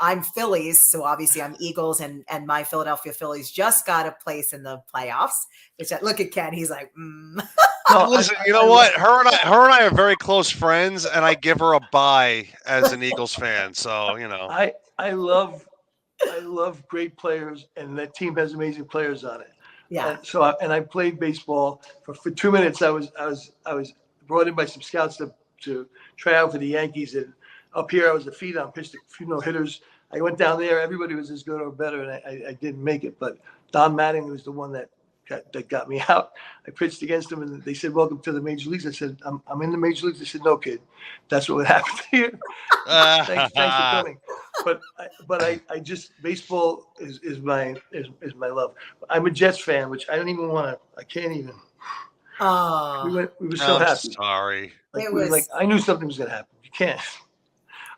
I'm Phillies. So obviously I'm Eagles and my Philadelphia Phillies just got a place in the playoffs, which look at Ken. He's like, No, listen, you know what? Her and I are very close friends, and I give her a bye as an Eagles fan. So, you know, I love great players, and that team has amazing players on it. Yeah. And I played baseball for 2 minutes. I was brought in by some scouts to try out for the Yankees, and up here I was a feed-on, pitched a few no-hitters. I went down there. Everybody was as good or better, and I didn't make it. But Don Mattingly was the one that got me out. I pitched against him, and they said, "Welcome to the major leagues." I said, "I'm in the major leagues." They said, "No, kid, that's what would happen here." Thanks for coming. But I just baseball is my love. I'm a Jets fan, which I don't even want to. I can't even. Oh, we were so happy. Sorry. I knew something was going to happen. You can't.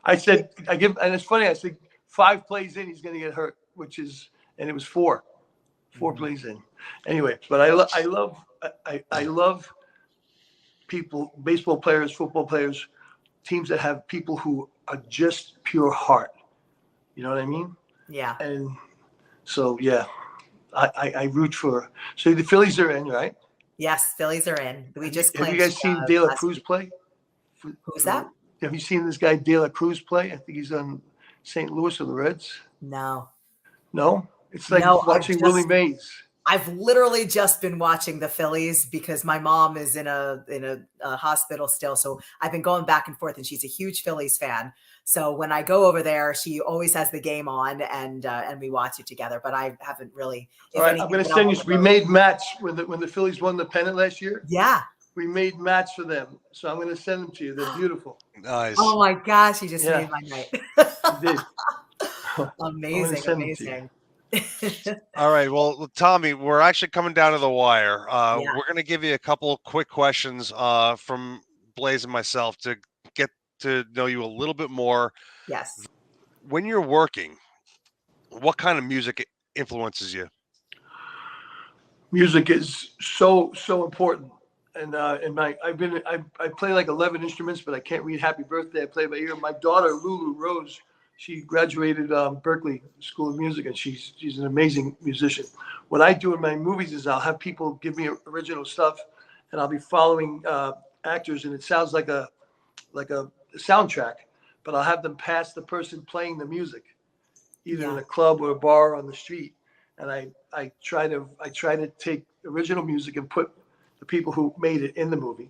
I said, and it's funny. I said 5 plays in, he's going to get hurt, and it was 4 plays in. Anyway, but I love people, baseball players, football players, teams that have people who are just pure heart. You know what I mean? Yeah. And so, yeah, I root for. So the Phillies are in, right? Yes, Phillies are in. We just have you guys seen De La Cruz play? Who's that? Have you seen this guy De La Cruz play? I think he's on St. Louis or the Reds. No. No? It's like watching Willie Mays. I've literally just been watching the Phillies because my mom is in a hospital still. So I've been going back and forth, and she's a huge Phillies fan. So when I go over there, she always has the game on, and we watch it together. But I haven't really. All right, I'm going to send you. We made mats when the Phillies won the pennant last year. Yeah. We made mats for them, so I'm going to send them to you. They're beautiful. Nice. Oh my gosh, you just made my night. You did. Amazing. All right. Well, Tommy, we're actually coming down to the wire. We're going to give you a couple quick questions from Blaze and myself to get to know you a little bit more. Yes. When you're working, what kind of music influences you? Music is so important. And I play like 11 instruments, but I can't read Happy Birthday. I play by ear. My daughter, Lulu Rose, she graduated Berkeley School of Music, and she's an amazing musician. What I do in my movies is I'll have people give me original stuff, and I'll be following actors, and it sounds like a soundtrack, but I'll have them pass the person playing the music, either in a club or a bar or on the street. and I try to take original music and put the people who made it in the movie,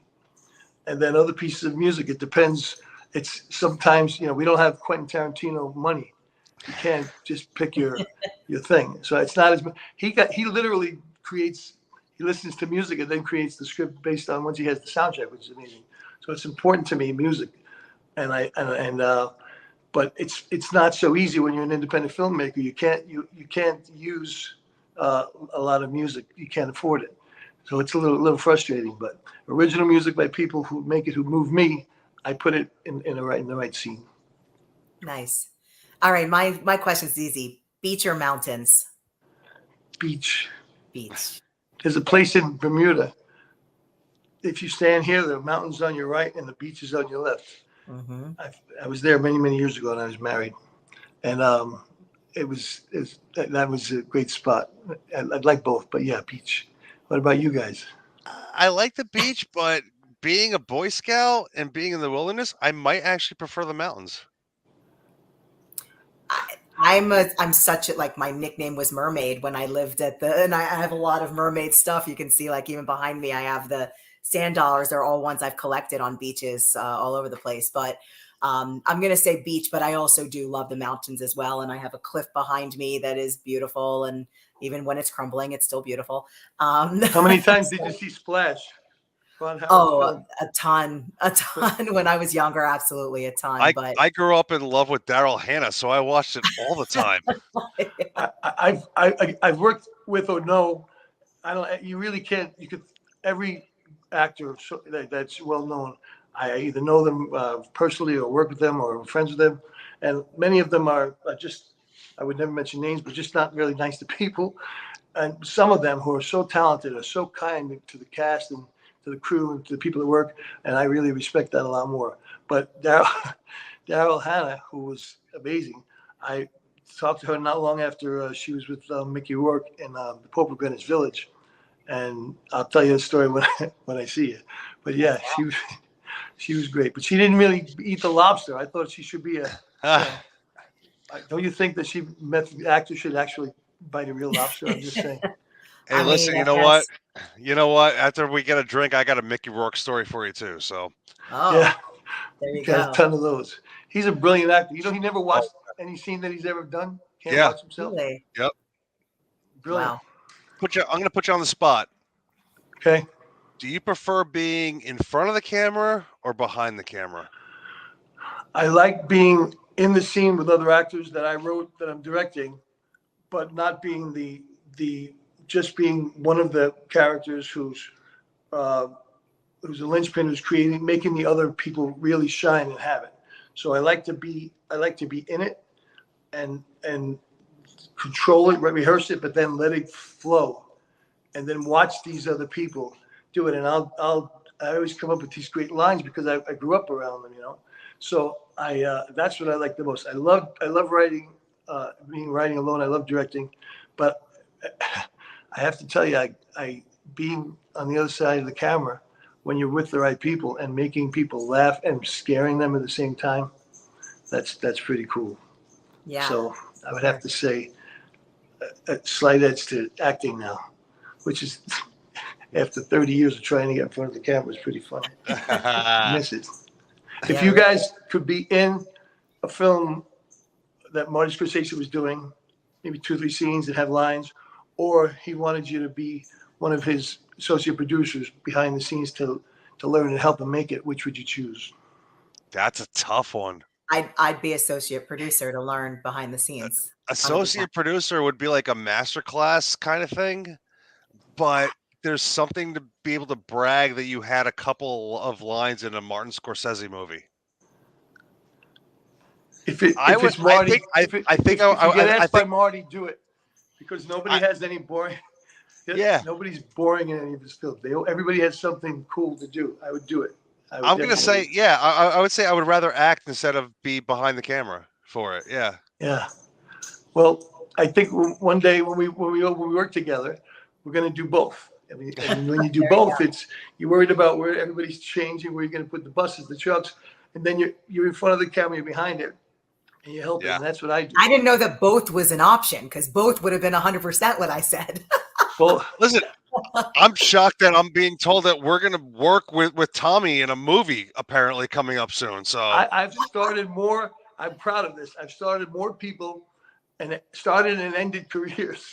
and then other pieces of music. It depends. It's sometimes, we don't have Quentin Tarantino money. You can't just pick your thing. So it's not as he literally creates. He listens to music and then creates the script based on once he has the sound check, which is amazing. So it's important to me, music, but it's not so easy when you're an independent filmmaker. You can't use a lot of music. You can't afford it. So it's a little frustrating. But original music by people who make it, who move me, I put it in the right scene. Nice. All right, my question is easy: beach or mountains? Beach. Beach. There's a place in Bermuda. If you stand here, the mountain's on your right and the beach is on your left. Mm-hmm. I was there many years ago, and I was married, and that was a great spot. I'd like both, but yeah, beach. What about you guys? I like the beach, but being a Boy Scout and being in the wilderness, I might actually prefer the mountains. I'm such a, like, my nickname was Mermaid when I lived and I have a lot of mermaid stuff. You can see, like, even behind me, I have the sand dollars. They're all ones I've collected on beaches all over the place. But I'm going to say beach, but I also do love the mountains as well. And I have a cliff behind me that is beautiful. And even when it's crumbling, it's still beautiful. How many times did you see Splash? Oh, a ton when I was younger. Absolutely a ton. I grew up in love with Daryl Hannah, so I watched it all the time. I've worked with or know. I don't. You really can't. You could. Every actor that's well known, I either know them personally or work with them or I'm friends with them, and many of them are just. I would never mention names, but just not really nice to people. And some of them who are so talented are so kind to the cast and to the crew and to the people that work, and I really respect that a lot more. But Daryl Hannah, who was amazing, I talked to her not long after she was with Mickey Rourke in the Pope of Greenwich Village, and I'll tell you a story when I see you. But yeah, she was great, but she didn't really eat the lobster. I thought she should be don't you think that the actor should actually bite a real lobster? I'm just saying. Hey, listen, you know what? You know what? After we get a drink, I got a Mickey Rourke story for you too. So, yeah, there you got go. a ton of those. He's a brilliant actor. He never watched any scene that he's ever done. Can't watch himself. Really? Yep. Brilliant. Wow. I'm going to put you on the spot. Okay. Do you prefer being in front of the camera or behind the camera? I like being in the scene with other actors that I wrote, that I'm directing, but not being just being one of the characters who's a linchpin, who's making the other people really shine and have it. So I like to be in it and control it, rehearse it, but then let it flow, and then watch these other people do it. And I always come up with these great lines because I grew up around them, So that's what I like the most. I love writing, writing alone. I love directing, but I have to tell you, I being on the other side of the camera, when you're with the right people and making people laugh and scaring them at the same time, that's pretty cool. Yeah. So I would have to say a slight edge to acting now, which is after 30 years of trying to get in front of the camera is pretty funny. I miss it. If you guys could be in a film that Martin Scorsese was doing, maybe 2 or 3 scenes that have lines, or he wanted you to be one of his associate producers behind the scenes to learn and help him make it, which would you choose? That's a tough one. I'd be associate producer to learn behind the scenes. Associate producer would be like a masterclass kind of thing, but there's something to be able to brag that you had a couple of lines in a Martin Scorsese movie. If it's Marty, if you get asked by Marty, do it, because nobody has any boring. Yeah, nobody's boring in any of his films. Everybody has something cool to do. I would do it. I'm gonna say, I would say I would rather act instead of be behind the camera for it. Yeah. Yeah. Well, I think one day when we work together, we're gonna do both. I mean, and when you do both, you're worried about where everybody's changing, where you're gonna put the buses, the trucks, and then you're in front of the camera, you're behind it, and you help it. Yeah. And that's what I do. I didn't know that both was an option, because both would have been 100% what I said. Well, Listen, I'm shocked that I'm being told that we're going to work with Tommy in a movie apparently coming up soon. So I've started more. I'm proud of this. I've started more people and started and ended careers.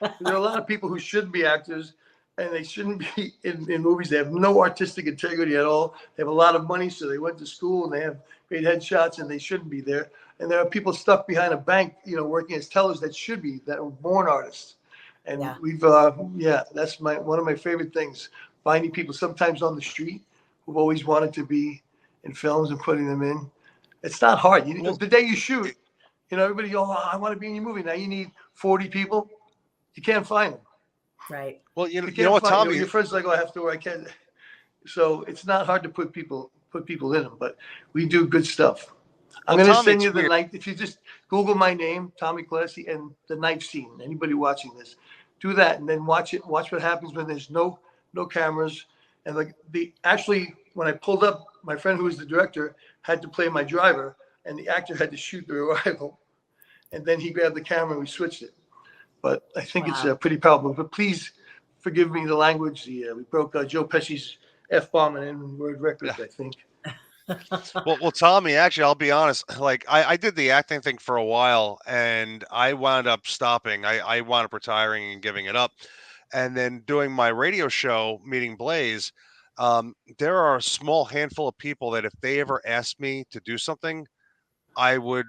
There are a lot of people who shouldn't be actors and they shouldn't be in movies. They have no artistic integrity at all. They have a lot of money, so they went to school and they have great headshots, and they shouldn't be there. And there are people stuck behind a bank, working as tellers that should be, that are born artists. And we've, that's one of my favorite things, finding people sometimes on the street who've always wanted to be in films and putting them in. It's not hard. The day you shoot, everybody, I want to be in your movie. Now you need 40 people. You can't find them. Right. Well, you know what, Tommy? Your friends like, I have to, or I can't. So it's not hard to put people in them, but we do good stuff. I'm going to send you the night. If you just Google my name, Tommy Clohessy, and the knife scene. Anybody watching this, do that, and then watch it. Watch what happens when there's no cameras. And actually, when I pulled up, my friend who was the director had to play my driver, and the actor had to shoot the arrival. And then he grabbed the camera and we switched it. But I think it's pretty powerful. But please forgive me the language. We broke Joe Pesci's F-bomb and N-word records, I think. Well, Tommy, actually, I'll be honest. Like, I did the acting thing for a while, and I wound up stopping. I wound up retiring and giving it up. And then doing my radio show, Meeting Blaze, there are a small handful of people that if they ever asked me to do something, I would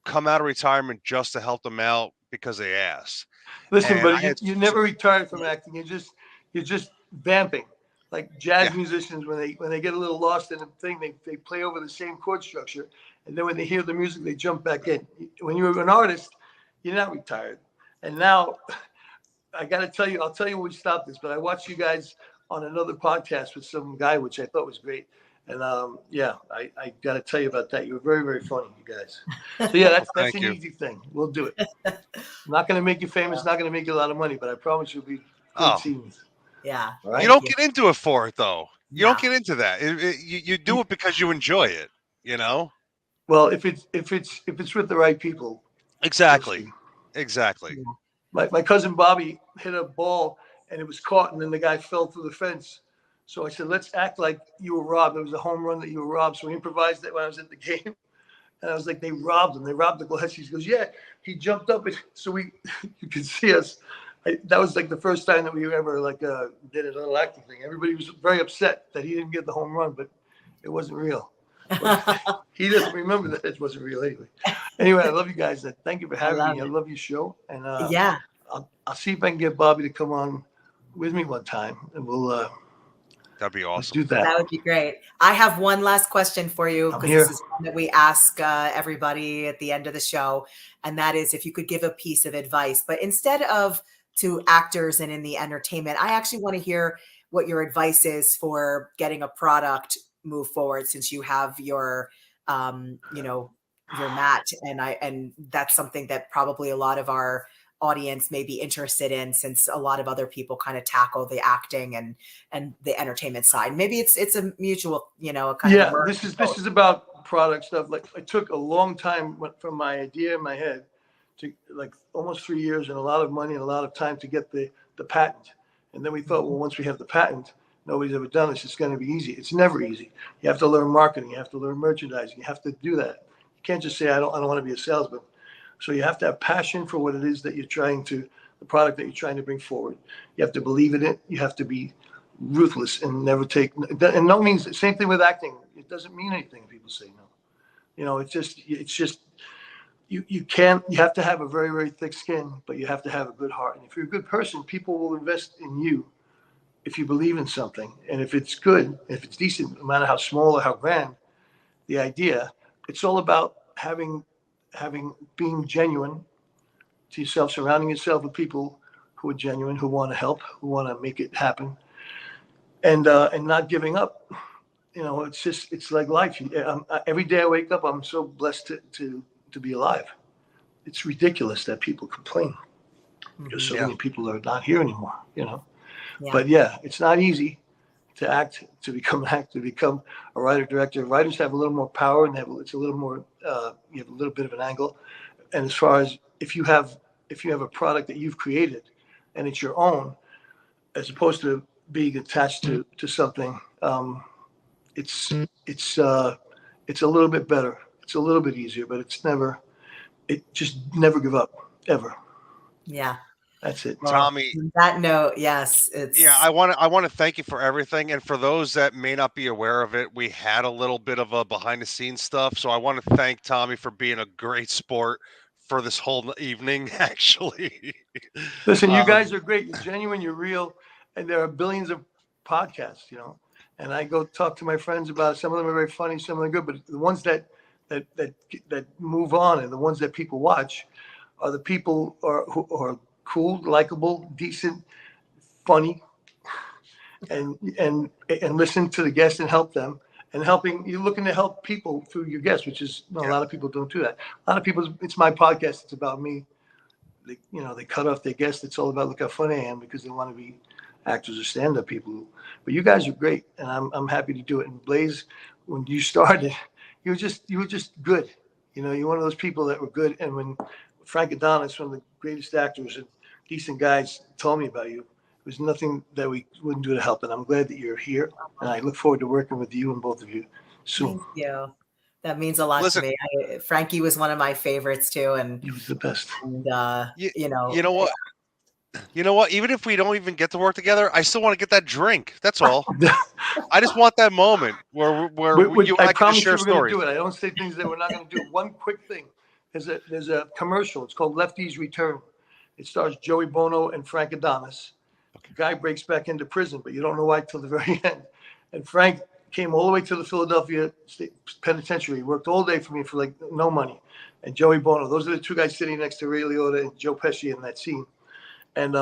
come out of retirement just to help them out because they asked. Listen, but you never retired from acting. You're just vamping. Like jazz musicians, when they get a little lost in a thing, they play over the same chord structure, and then when they hear the music, they jump back in. When you're an artist, you're not retired. And now, I got to tell you, I'll tell you when we stop this, but I watched you guys on another podcast with some guy, which I thought was great. And I got to tell you about that. You were very, very funny, you guys. So yeah, that's an easy thing. We'll do it. I'm not going to make you famous, not going to make you a lot of money, but I promise you'll be good scenes. Yeah. Right? You don't get into it for it, though. You don't get into that. You do it because you enjoy it. Well, if it's with the right people. Exactly. My cousin Bobby hit a ball and it was caught, and then the guy fell through the fence. So I said, let's act like you were robbed. It was a home run that you were robbed. So we improvised that when I was at the game. And I was like, they robbed him. They robbed the Clohessys. He goes, yeah. He jumped up. So you could see us. That was like the first time that we ever did a little acting thing. Everybody was very upset that he didn't get the home run, but it wasn't real. He doesn't remember that it wasn't real anyway. Anyway, I love you guys. Thank you for having me. I love your show. And I'll see if I can get Bobby to come on with me one time, and we'll that'd be awesome. Do that. That would be great. I have one last question for you, because this is one that we ask everybody at the end of the show, and that is if you could give a piece of advice, but instead of to actors and in the entertainment, I actually want to hear what your advice is for getting a product move forward, since you have your your mat, and that's something that probably a lot of our audience may be interested in, since a lot of other people kind of tackle the acting and the entertainment side. Maybe it's a mutual, kind of work. This is about product stuff. Like, it took a long time from my idea in my head to almost 3 years and a lot of money and a lot of time to get the patent. And then we thought, well, once we have the patent, nobody's ever done this. It's going to be easy. It's never easy. You have to learn marketing. You have to learn merchandising. You have to do that. You can't just say, I don't want to be a salesman. So you have to have passion for what it is that the product that you're trying to bring forward. You have to believe in it. You have to be ruthless and never take, and no means, the same thing with acting. It doesn't mean anything if people say no. It's just, you have to have a very, very thick skin, but you have to have a good heart. And if you're a good person, people will invest in you if you believe in something. And if it's good, if it's decent, no matter how small or how grand the idea, it's all about being genuine to yourself, surrounding yourself with people who are genuine, who want to help, who want to make it happen, and not giving up. It's like life. Every day I wake up, I'm so blessed to be alive. It's ridiculous that people complain because so many people are not here anymore. But it's not easy. to act, to become an actor, to become a writer director. Writers have a little more power, and it's a little more. You have a little bit of an angle. And as far as if you have a product that you've created, and it's your own, as opposed to being attached to something, it's a little bit better. It's a little bit easier, but just never give up, ever. Yeah. That's it. Well, Tommy, on that note, yes, I want to thank you for everything. And for those that may not be aware of it, we had a little bit of a behind the scenes stuff. So I want to thank Tommy for being a great sport for this whole evening, actually. Listen, you guys are great. You're genuine, you're real, and there are billions of podcasts, and I go talk to my friends about it. Some of them are very funny, some of them are good, but the ones that move on and the ones that people watch are the people who are cool, likable, decent, funny, and listen to the guests and help them. And you're looking to help people through your guests, which is a lot of people don't do that. A lot of people, it's my podcast, it's about me. They cut off their guests. It's all about look how funny I am because they want to be actors or stand-up people. But you guys are great, and I'm happy to do it. And Blaze, when you started, you were just good. You're one of those people that were good. And when Frank Adonis, one of the greatest actors and decent guys, told me about you, there was nothing that we wouldn't do to help. And I'm glad that you're here, and I look forward to working with you and both of you soon. Thank you. That means a lot to me. Frankie was one of my favorites too, and he was the best. And you know what? You know what? Even if we don't even get to work together, I still want to get that drink. That's all. I just want that moment where you and I can share stories. Do it. I don't say things that we're not going to do. One quick thing: there's a commercial. It's called Lefty's Return. It stars Joey Bono and Frank Adonis. The guy breaks back into prison, but you don't know why till the very end. And Frank came all the way to the Philadelphia State Penitentiary. He worked all day for me for like no money. And Joey Bono, those are the two guys sitting next to Ray Liotta and Joe Pesci in that scene. And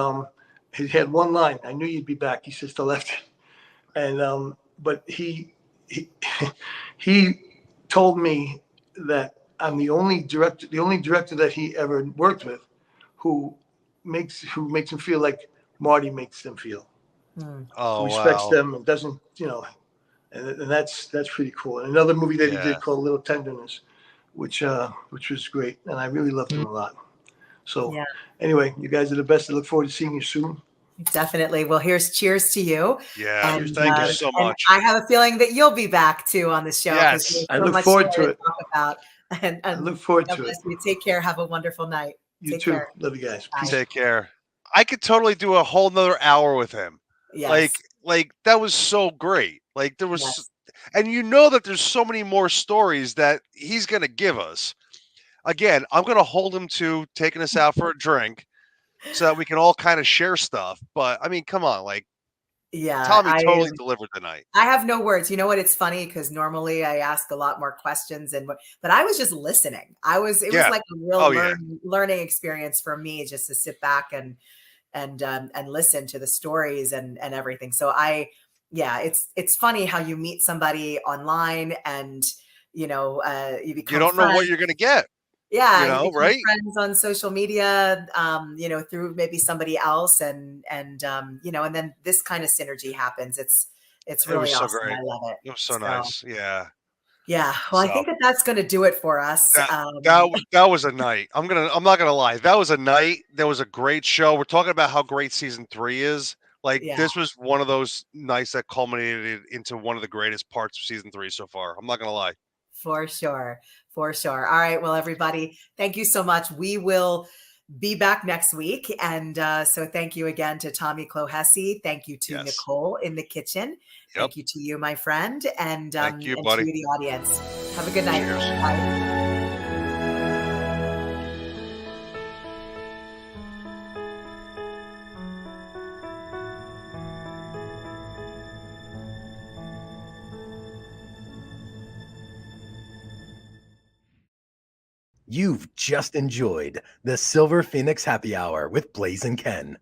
he had one line. I knew you'd be back. He says to Lefty. And but he told me that I'm the only director that he ever worked with who makes him feel like Marty makes them feel. Oh, respects them and doesn't, and that's pretty cool. And another movie that he did called Little Tenderness, which was great, and I really loved him a lot. So anyway, you guys are the best. I look forward to seeing you soon. Definitely. Well, here's cheers to you. Yeah, and, thank you so much. I have a feeling that you'll be back too on the show. Yes, I look forward to it. And I look forward to it. You take care. Have a wonderful night. You too. Love you guys. Bye. Take care. I could totally do a whole nother hour with him. Yes. Like that was so great. Like there was, and that there's so many more stories that he's going to give us. Again, I'm going to hold him to taking us out for a drink so that we can all kind of share stuff. But I mean, come on, Tommy totally delivered tonight. I have no words. You know what? It's funny because normally I ask a lot more questions, but I was just listening. It was like a real learning experience for me just to sit back and listen to the stories and everything. So it's funny how you meet somebody online and you become you don't know what you're going to get. Yeah, right? Friends on social media, through maybe somebody else, and then this kind of synergy happens. It's really awesome. So I love it. It was so nice. Yeah. Yeah. Well, I think that's going to do it for us. That was a night. I'm not gonna lie. That was a night. That was a great show. We're talking about how great season 3 is. This was one of those nights that culminated into one of the greatest parts of season 3 so far. I'm not gonna lie. For sure. All right. Well, everybody, thank you so much. We will be back next week. And so thank you again to Tommy Clohessy. Thank you to Nicole in the kitchen. Yep. Thank you to you, my friend. And thank you, and buddy. to the audience. Have a good night. Cheers. Bye. You've just enjoyed the Silver Phoenix Happy Hour with Blaze and Ken.